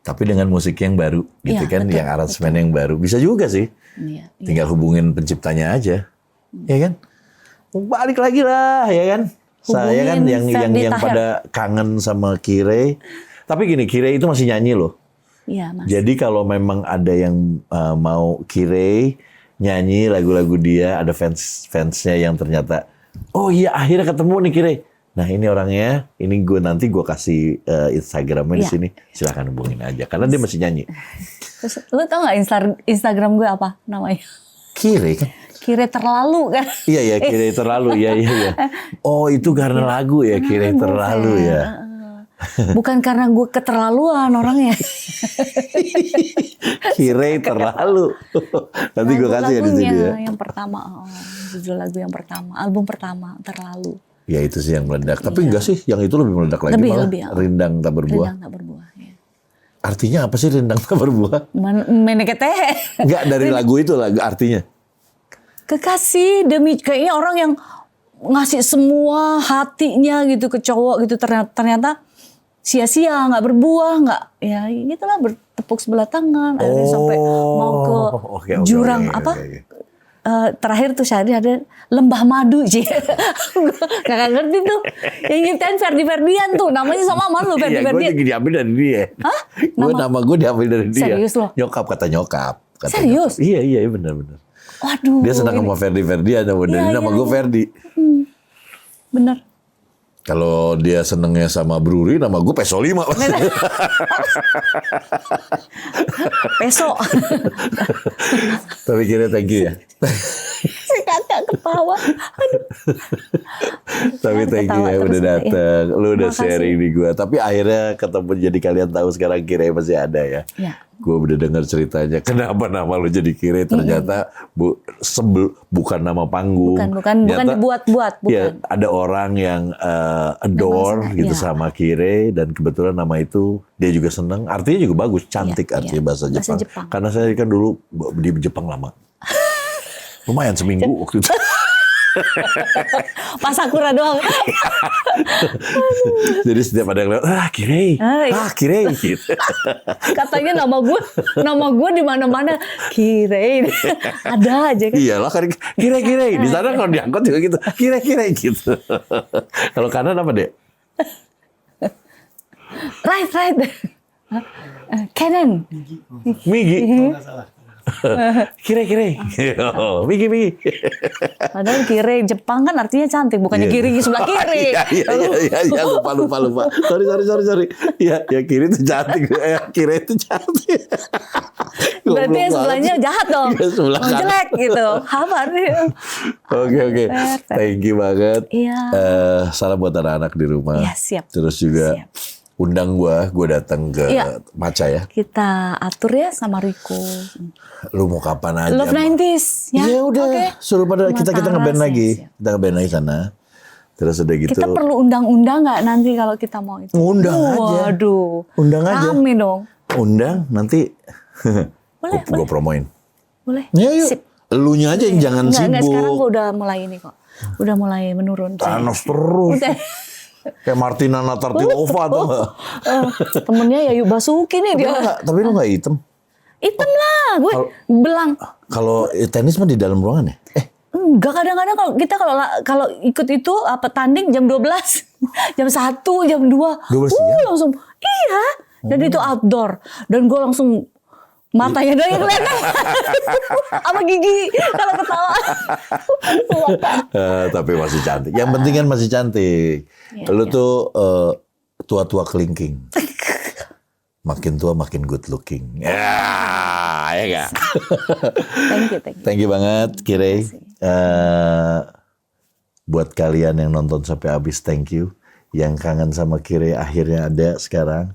Tapi dengan musik yang baru gitu kan, betul, yang aransemen yang baru. Bisa juga sih. Iya. Tinggal hubungin penciptanya aja. Ya kan? Balik lagi lah, ya kan? Saya kan yang pada kangen sama Kirei. Tapi gini, Kirei itu masih nyanyi loh. Iya, Mas. Jadi kalau memang ada yang mau Kirei nyanyi lagu-lagu dia, ada fansnya yang ternyata, oh iya akhirnya ketemu nih Kirei. Nah ini orangnya, ini nanti gue kasih Instagramnya di sini, silakan hubungin aja, karena dia masih nyanyi. Terus, lu tau gak Instagram gue apa namanya? Kirei kan? Kirei terlalu kan? Iya, Kirei terlalu, iya. Oh itu karena lagu ya, Kirei terlalu ya. Bukan karena gue keterlaluan orangnya. Kirei terlalu. Nanti gue kasih ya di sini ya. Yang pertama, judul lagu yang pertama, album pertama, Terlalu. Ya itu sih yang meledak. Tapi enggak sih, yang itu lebih meledak lagi malah. Rindang Tak Berbuah. Rindang Tak Berbuah, ya. Artinya apa sih Rindang Tak Berbuah? Menekete. Enggak, dari lagu itu lagu artinya. Kekasih demi, kayaknya orang yang ngasih semua hatinya gitu ke cowok gitu, ternyata sia-sia, nggak berbuah, nggak, ya gitulah, bertepuk sebelah tangan, akhirnya sampai mau ke jurang terakhir tuh ada lembah madu sih. Gak ngerti tuh. Yang nyiptain Ferdian tuh. Namanya sama lu Ferdian. Iya, gue juga diambil dari dia. Hah? Nama gue diambil dari dia. Serius loh? Nyokap, kata nyokap. Serius? Iya, benar. Waduh. Dia senang sama Ferdian. Dari nama gue Ferdi. Bener. Kalau dia senengnya sama Bruri, nama gue Peso 5. Peso. Tapi kira thank you ya. Si kakak ketawa. Aduh. Tapi thank you Ketawa ya terus udah ya. datang. Lu udah Makasih. sharing di gue. Tapi akhirnya ketemu, jadi kalian tahu sekarang Kirei masih ada ya. Ya. Gue udah dengar ceritanya. Kenapa nama lu jadi Kirei? Ternyata bukan nama panggung. Bukan Ternyata, dibuat-buat, bukan. ya, ada orang yang adore Memang gitu ya. sama Kirei, dan kebetulan nama itu dia juga seneng. Artinya juga bagus, cantik Iya, artinya iya. bahasa Bahasa Jepang. Jepang. Karena saya kan dulu di Jepang lama. Lumayan seminggu waktu itu. Pas Sakura doang. Jadi setiap ada yang lewat, Kirei, Iya. Kirei gitu. Katanya nama gue di mana-mana Kirei. Ada aja kan. Iyalah kan Kirei. Di sana kalau diangkut juga gitu, Kirei gitu. Kalau kanan apa, Dek? Right. Canon. Migi. Kirei. Oh, Migi. Padahal Kirei Jepang kan artinya cantik, bukannya Iya. kiri sebelah kiri. Iya, lupa. Sorry. Ya, kiri itu cantik. Kirei itu cantik. Berarti yang Goblok sebelahnya banget. jahat dong. Iya, sebelah kanan. Jelek gitu. Apa nih? Oke. Perfect. Thank you banget. Iya. Salam buat anak-anak di rumah. Iya, siap. Terus juga Siap. undang gue datang ke Iya. Maca ya. Kita atur ya sama Riko. Lu mau kapan aja? Love 90s ya. Iya udah. Oke. Suruh pada kita Mataras, ngeband ya, lagi. siap. Kita ngeband lagi sana. Terus udah gitu. Kita perlu undang-undang nggak nanti kalau kita mau itu? Undang aja. Waduh. Undang aja. Rame dong. Undang nanti. Boleh, Gue promoin. Boleh. Ya yuk. Sip. Elunya aja yang jangan Enggak, sekarang sibuk. gue udah mulai ini kok. Udah mulai menurun. saya. Panas terus. Udah. Kayak Martina Navratilova tuh nggak? Temennya Yayu Basuki nih dia. Tapi lu nggak hitam. Hitam lah. Gue belang. Kalau tenis mah di dalam ruangan ya? Enggak, kadang-kadang kalau ikut itu apa tanding jam 12, jam 1, jam 2. 12 siang? Langsung iya. Dan itu outdoor. Dan gue langsung matanya doang yang kelihatan. Sama gigi kalau ketawa. Tapi masih cantik. Yang penting kan masih cantik. Iya, Lu iya. tuh tua-tua kelingking. Makin tua makin good looking. Ya enggak? Thank you. Thank you banget, Kirei. Buat kalian yang nonton sampai habis, thank you. Yang kangen sama Kirei akhirnya ada sekarang.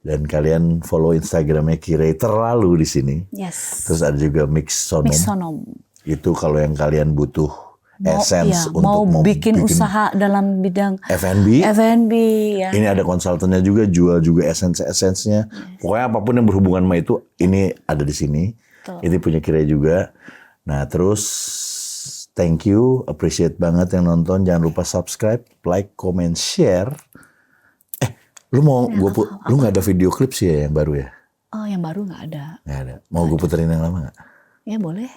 Dan kalian follow Instagramnya Kirei terlalu di sini. Yes. Terus ada juga Mix Sonom. Mix Sonom. Itu kalau yang kalian butuh essence untuk mau bikin usaha dalam bidang F&B. F&B ya. Ini ada konsultannya juga, jual juga essence-nya. Pokoknya apapun yang berhubungan sama itu, ini ada di sini. Betul. Ini punya Kirei juga. Nah terus, thank you, appreciate banget yang nonton. Jangan lupa subscribe, like, comment, share. Lu mau lu nggak ada video klip sih ya yang baru ya? Oh, yang baru nggak ada. Nggak ada. Mau gue puterin yang lama nggak? Ya boleh.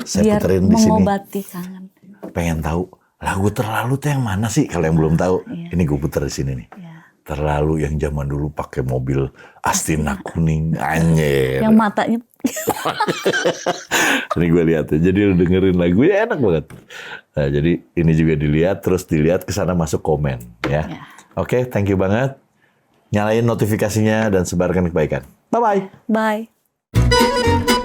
Saya Biar puterin di sini. mengobati kangen. Pengen tahu lagu terlalu tuh yang mana sih? Kalau yang belum tahu, ini gue puter di sini nih. Ya. Terlalu yang zaman dulu pakai mobil Astina kuning, anjir. Yang matanya. Ini gue lihat ya. Jadi lu dengerin lagunya enak banget. Nah, jadi ini juga dilihat, terus dilihat ke sana masuk komen ya. Ya. Oke, thank you banget. Nyalain notifikasinya dan sebarkan kebaikan. Bye bye. Bye.